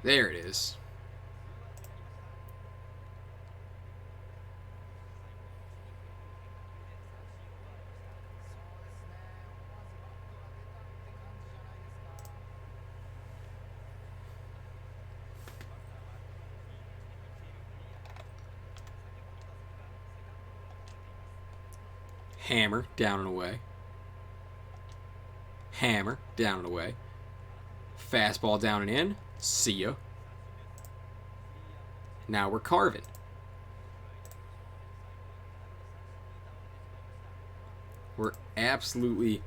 There it is. Hammer, down and away. Hammer, down and away. Fastball down and in. See ya. Now we're carving. We're absolutely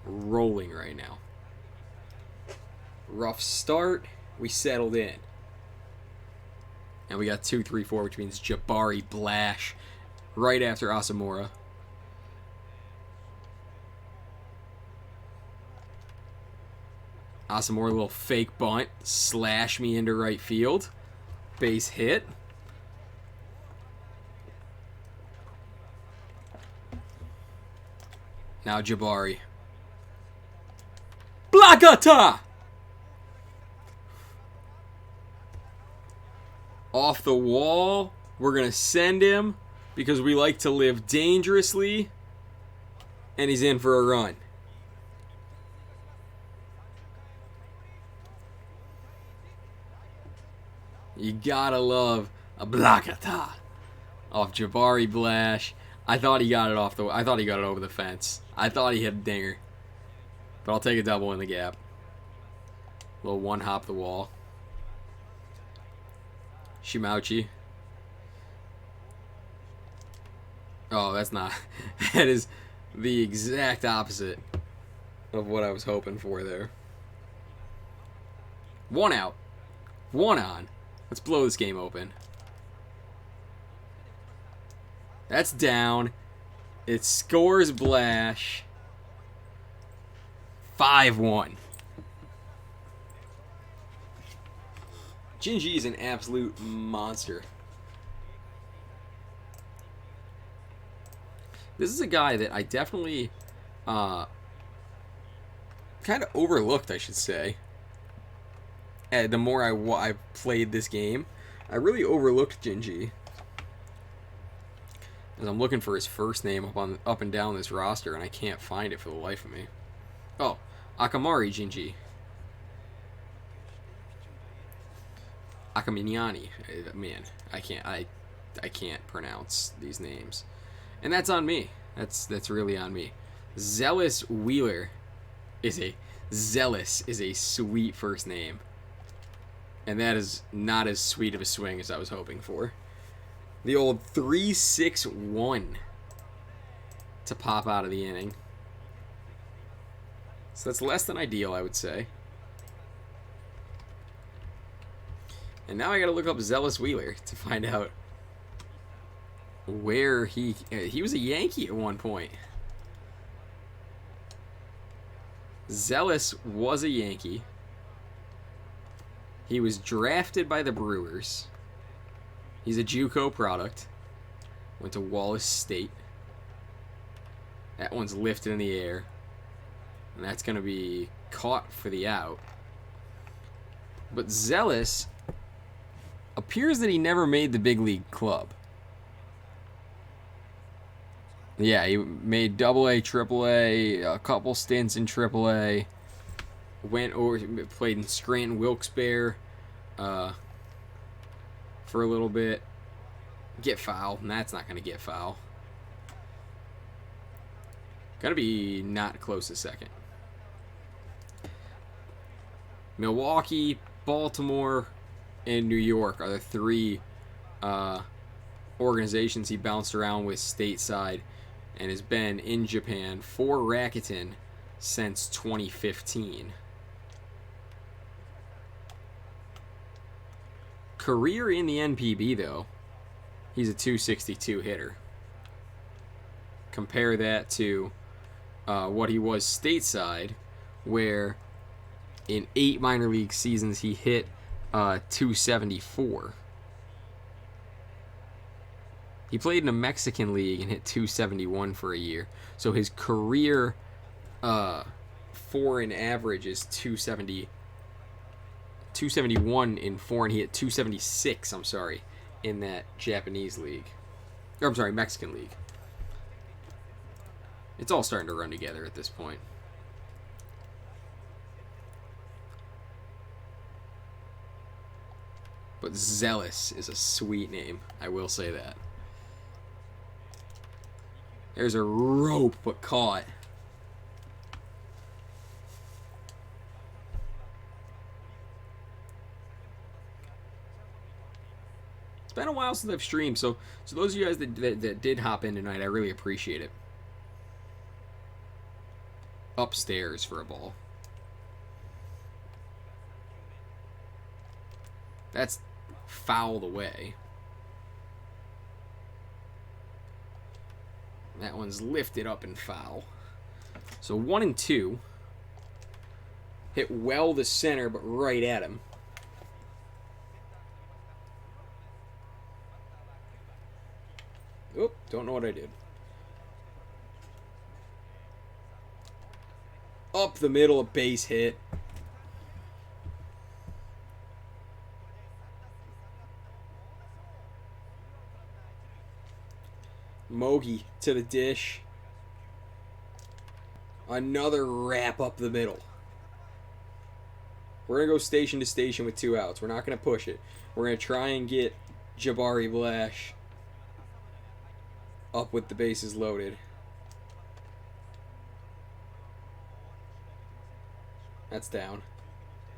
rolling right now. Rough start. We settled in. And we got 2, 3, 4, which means Jabari Blash right after Asamura. Asamura, a little fake bunt. Slash me into right field. Base hit. Now Jabari. Blakata! Off the wall. We're going to send him because we like to live dangerously. And he's in for a run. You gotta love a Blakata off Jabari Blash. I thought he got it over the fence. I thought he hit a dinger. But I'll take a double in the gap. Little one hop the wall. Shimauchi. Oh, that's not. That is the exact opposite of what I was hoping for there. One out. One on. Let's blow this game open. That's down. It scores Blash. 5-1. Jinji is an absolute monster. This is a guy that I definitely kind of overlooked, I should say. the more I played this game, I really overlooked Jinji. As I'm looking for his first name up and down this roster, and I can't find it for the life of me. Oh, Akamari Jinji. Akaminyani. Man, I can't pronounce these names, and that's on me. That's really on me. Zealous Wheeler is a sweet first name, and that is not as sweet of a swing as I was hoping for. The old 3-6-1 to pop out of the inning. So that's less than ideal, I would say. And now I gotta look up Zealous Wheeler to find out where he was a Yankee at one point. Zealous was a Yankee. He was drafted by the Brewers. He's a JUCO product. Went to Wallace State. That one's lifted in the air. And that's going to be caught for the out. But Zealous appears that he never made the big league club. Yeah, he made AA, AAA, a couple stints in AAA. Went over, played in Scranton Wilkes-Barre for a little bit. Get foul, and that's not going to get foul. Gotta be not close a second. Milwaukee, Baltimore, and New York are the three organizations he bounced around with stateside and has been in Japan for Rakuten since 2015. Career in the NPB, though, he's a 262 hitter. Compare that to what he was stateside, where in 8 minor league seasons he hit 274. He played in a Mexican league and hit 271 for a year. So his career foreign average is 271 in foreign. He hit 276, in that Japanese league. Or, I'm sorry, Mexican league. It's all starting to run together at this point. But Zealous is a sweet name. I will say that. There's a rope, but caught. It's been a while since I've streamed, so those of you guys that did hop in tonight, I really appreciate it. Upstairs for a ball. That's fouled away. That one's lifted up and foul. So 1 and 2. Hit well to center, but right at him. Oop, don't know what I did. Up the middle, a base hit. Mogi to the dish. Another wrap up the middle. We're going to go station to station with 2 outs. We're not going to push it. We're going to try and get Jabari Blash up with the bases loaded. That's down.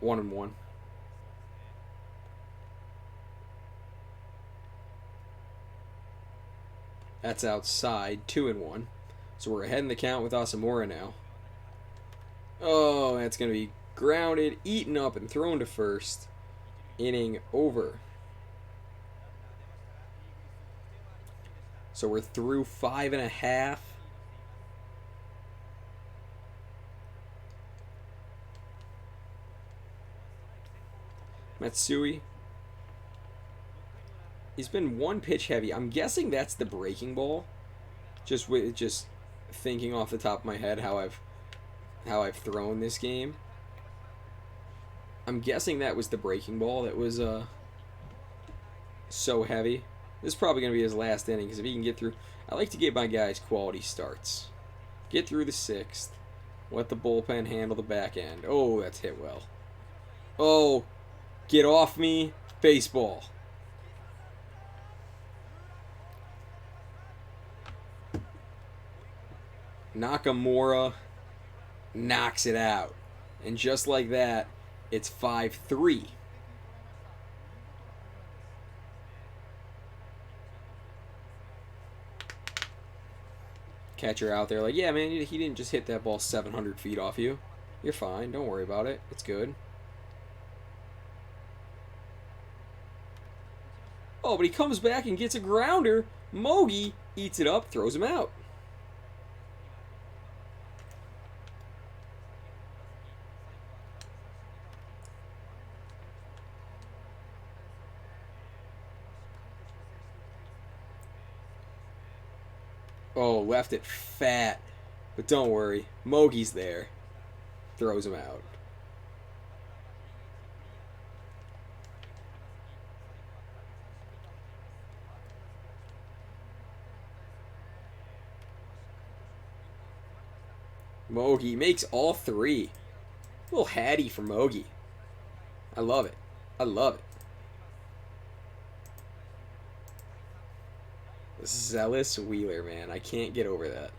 1 and 1. That's outside. 2 and 1. So we're ahead in the count with Asamura now. Oh, that's going to be grounded, eaten up, and thrown to first. Inning over. So we're through 5.5. Matsui. He's been 1 pitch heavy. I'm guessing that's the breaking ball. Just thinking off the top of my head how I've thrown this game. I'm guessing that was the breaking ball that was so heavy. This is probably going to be his last inning because if he can get through... I like to give my guys quality starts. Get through the 6th. Let the bullpen handle the back end. Oh, that's hit well. Oh, get off me. Baseball. Nakamura knocks it out. And just like that, it's 5-3. Catcher out there like, yeah, man, he didn't just hit that ball 700 feet off you. You're fine. Don't worry about it. It's good. Oh, but he comes back and gets a grounder. Mogi eats it up, throws him out. Oh, left it fat. But don't worry. Mogi's there. Throws him out. Mogi makes all 3. A little Hattie for Mogi. I love it. I love it. Zealous Wheeler, man. I can't get over that.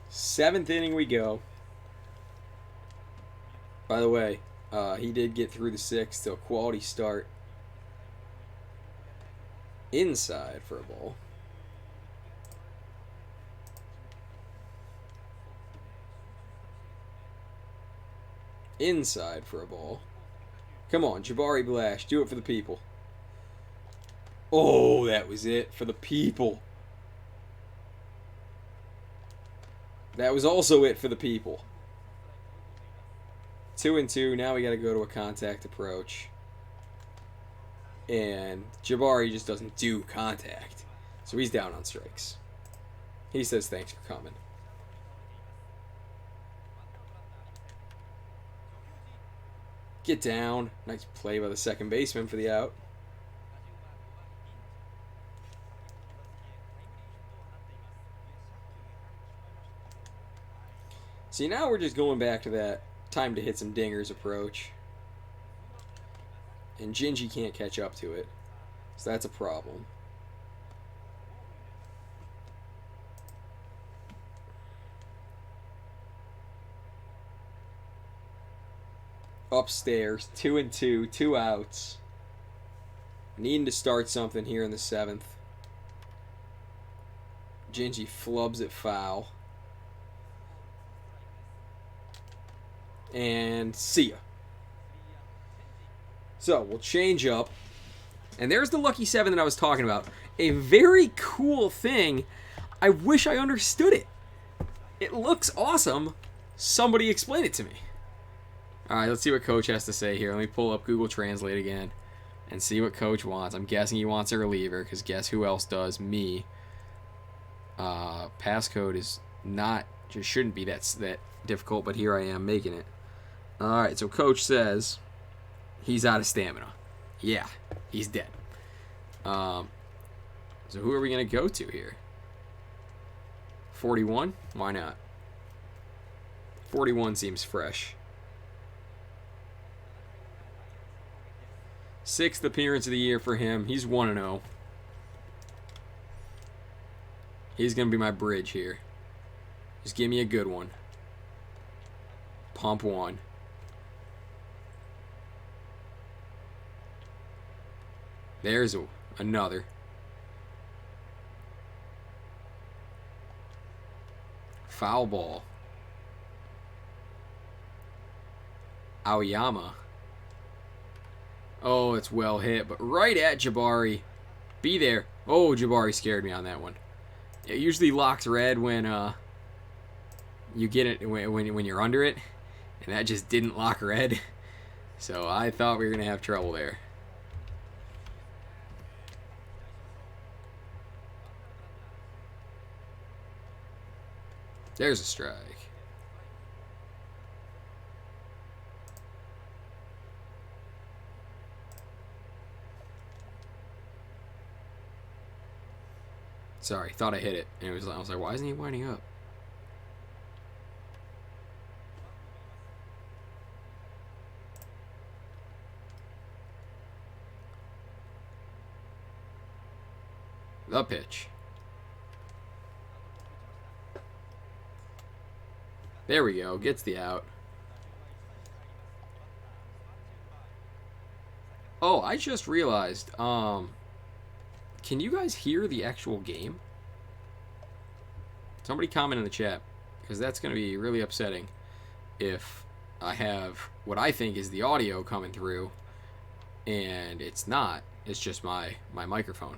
Seventh inning we go. By the way, he did get through the 6th, so quality start. Inside for a ball. Inside for a ball. Come on, Jabari Blash. Do it for the people. Oh, that was it for the people. That was also it for the people. 2-2. Now we got to go to a contact approach. And Jabari just doesn't do contact. So he's down on strikes. He says thanks for coming. Get down. Nice play by the second baseman for the out. See, now we're just going back to that time to hit some dingers approach. And Gingy can't catch up to it. So that's a problem. Upstairs, 2-2, 2 outs. Needing to start something here in the 7th. Gingy flubs it foul. And see ya. So, we'll change up. And there's the lucky 7 that I was talking about. A very cool thing. I wish I understood it. It looks awesome. Somebody explain it to me. Alright, let's see what Coach has to say here. Let me pull up Google Translate again and see what Coach wants. I'm guessing he wants a reliever, because guess who else does? Me. Passcode is not, just shouldn't be that difficult, but here I am making it. Alright, so Coach says he's out of stamina. Yeah, he's dead. So who are we going to go to here? 41? Why not? 41 seems fresh. 6th appearance of the year for him. He's 1-0. He's going to be my bridge here. Just give me a good one. Pump one. There's another. Foul ball. Aoyama. Oh, it's well hit, but right at Jabari. Be there. Oh, Jabari scared me on that one. It usually locks red when you get it when you're under it, and that just didn't lock red. So I thought we were gonna have trouble there. There's a strike. Sorry, thought I hit it. And I was like, why isn't he winding up? The pitch. There we go. Gets the out. Oh, I just realized. Can you guys hear the actual game? Somebody comment in the chat, because that's going to be really upsetting if I have what I think is the audio coming through and it's not. It's just my microphone.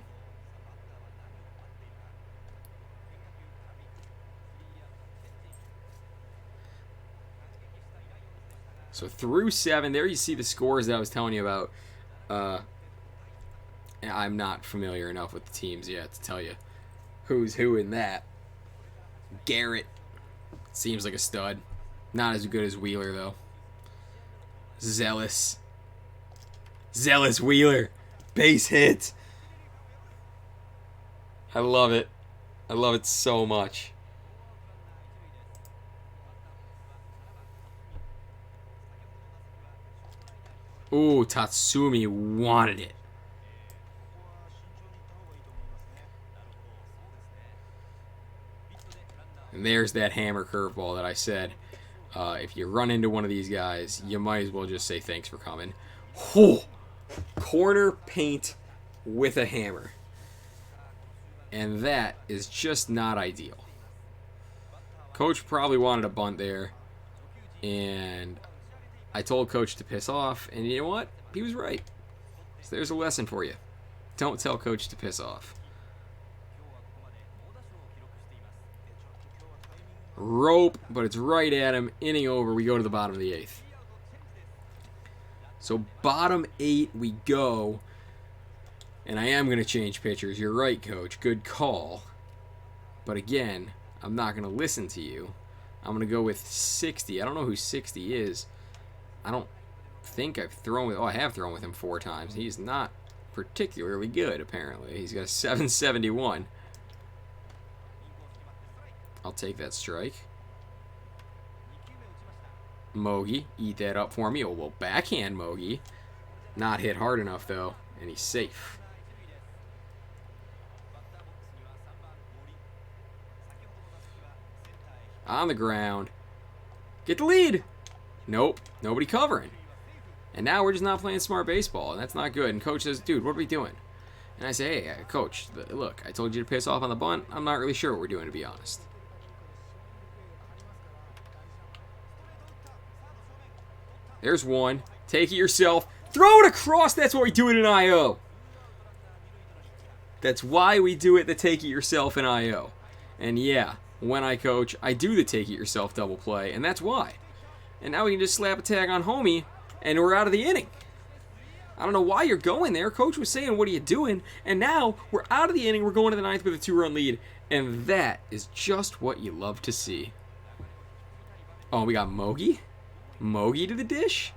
So through 7, there you see the scores that I was telling you about. I'm not familiar enough with the teams yet to tell you who's who in that. Garrett seems like a stud. Not as good as Wheeler, though. Zealous Wheeler. Base hit. I love it. I love it so much. Ooh, Tatsumi wanted it. And there's that hammer curveball that I said. If you run into one of these guys, you might as well just say thanks for coming. Whew. Corner paint with a hammer. And that is just not ideal. Coach probably wanted a bunt there. And I told Coach to piss off. And you know what? He was right. So there's a lesson for you. Don't tell Coach to piss off. Rope, but it's right at him. Inning over. We go to the bottom of the 8th. So bottom 8 we go. And I am going to change pitchers. You're right, Coach. Good call. But again, I'm not going to listen to you. I'm going to go with 60. I don't know who 60 is. I don't think I've thrown with... Oh, I have thrown with him 4 times. He's not particularly good, apparently. He's got a 771. I'll take that strike. Mogi, eat that up for me. Oh, well, backhand Mogi. Not hit hard enough, though, and he's safe. On the ground. Get the lead. Nope, nobody covering. And now we're just not playing smart baseball, and that's not good. And Coach says, dude, what are we doing? And I say, hey, Coach, look, I told you to piss off on the bunt. I'm not really sure what we're doing, to be honest. There's one. Take it yourself. Throw it across. That's what we do it in IO. That's why we do it, the take it yourself in IO. And yeah, when I coach, I do the take it yourself double play, and that's why. And now we can just slap a tag on homie, and we're out of the inning. I don't know why you're going there. Coach was saying, what are you doing? And now we're out of the inning. We're going to the 9th with a 2-run lead. And that is just what you love to see. Oh, we got Mogi. Mogi to the dish?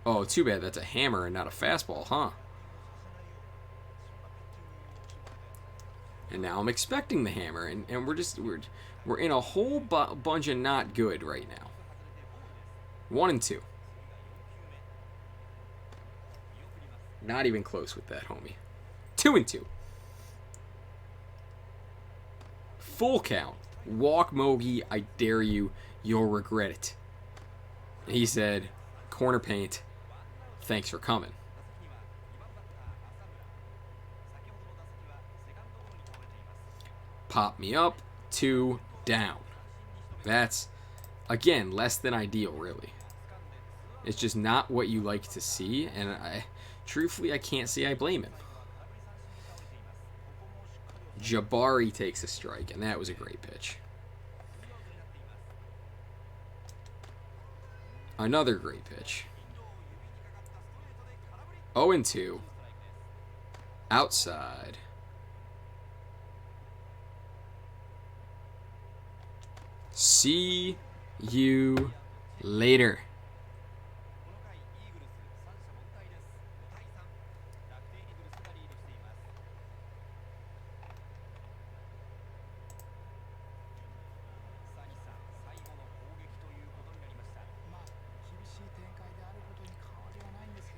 Oh, too bad that's a hammer and not a fastball, huh? And now I'm expecting the hammer, and we're in a whole bunch of not good right now. 1 and 2. Not even close with that, homie. 2 and 2. Full count. Walk Mogi, I dare you. You'll regret it. And he said, corner paint, thanks for coming. Pop me up, 2 down. That's, again, less than ideal, really. It's just not what you like to see, and truthfully, I can't say I blame him. Jabari takes a strike, and that was a great pitch. Another great pitch. 0-2. Outside. See you later.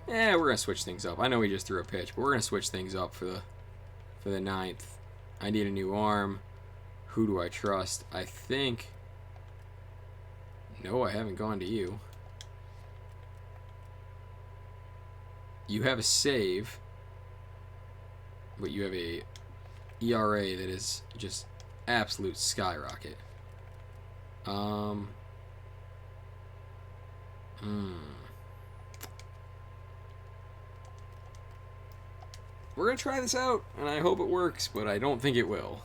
Yeah, we're gonna switch things up. I know we just threw a pitch, but we're gonna switch things up for the ninth. I need a new arm. Who do I trust? I think. No, I haven't gone to you. You have a save, but you have a ERA that is just absolute skyrocket. We're going to try this out, and I hope it works, but I don't think it will.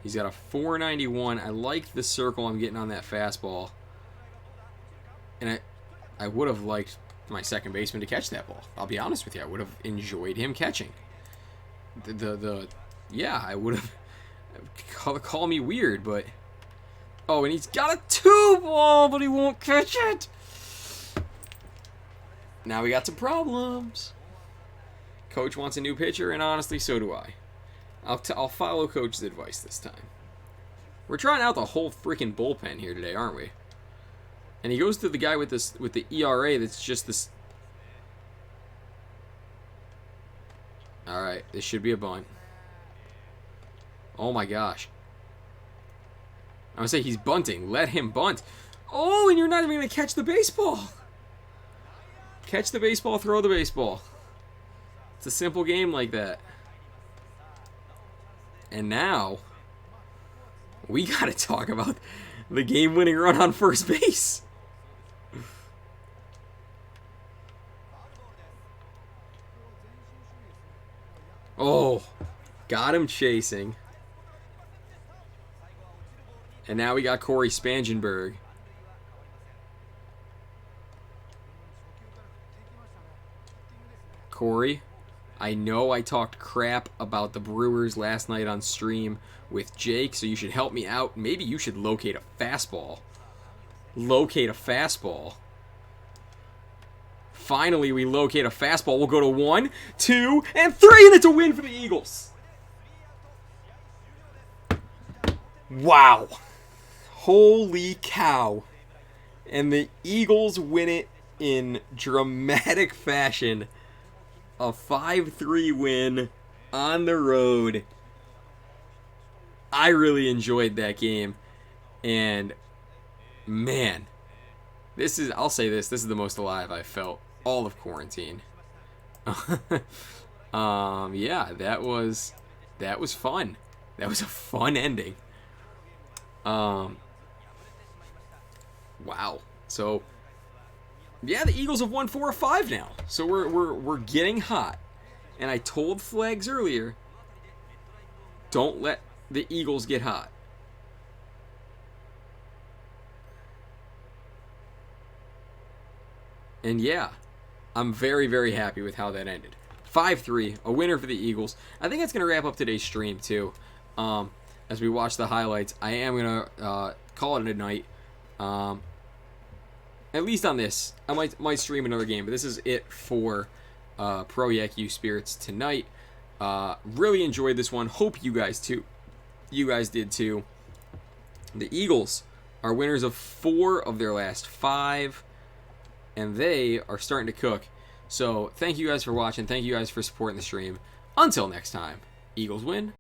He's got a 491. I like the circle I'm getting on that fastball. And I would have liked my second baseman to catch that ball. I'll be honest with you. I would have enjoyed him catching. Yeah, I would have. Call me weird, but. Oh, and he's got a 2-ball, but he won't catch it. Now we got some problems. Coach wants a new pitcher, and honestly, so do I. I'll follow Coach's advice this time. We're trying out the whole freaking bullpen here today, aren't we? And he goes to the guy with the ERA that's just this. All right, this should be a bunt. Oh my gosh. I'm gonna say he's bunting. Let him bunt. Oh, and you're not even gonna catch the baseball. Catch the baseball, throw the baseball. It's a simple game like that. And now, we got to talk about the game-winning run on first base. Oh, got him chasing. And now we got Corey Spangenberg. Corey, I know I talked crap about the Brewers last night on stream with Jake, so you should help me out. Maybe you should locate a fastball. Locate a fastball. Finally, we locate a fastball. We'll go to 1, 2, and 3, and it's a win for the Eagles. Wow. Holy cow. And the Eagles win it in dramatic fashion. A 5-3 win on the road. I really enjoyed that game. And, man, I'll say this is the most alive I've felt all of quarantine. Yeah, that was fun. That was a fun ending. Wow. So, yeah, the Eagles have won 4 of 5 now. So we're getting hot. And I told Flags earlier, don't let the Eagles get hot. And yeah, I'm very, very happy with how that ended. 5-3, a winner for the Eagles. I think that's going to wrap up today's stream, too. As we watch the highlights, I am going to call it a night. At least on this. I might stream another game, but this is it for Pro Yak U Spirits tonight. Really enjoyed this one. Hope you guys did too. The Eagles are winners of 4 of their last 5, and they are starting to cook. So thank you guys for watching. Thank you guys for supporting the stream. Until next time, Eagles win.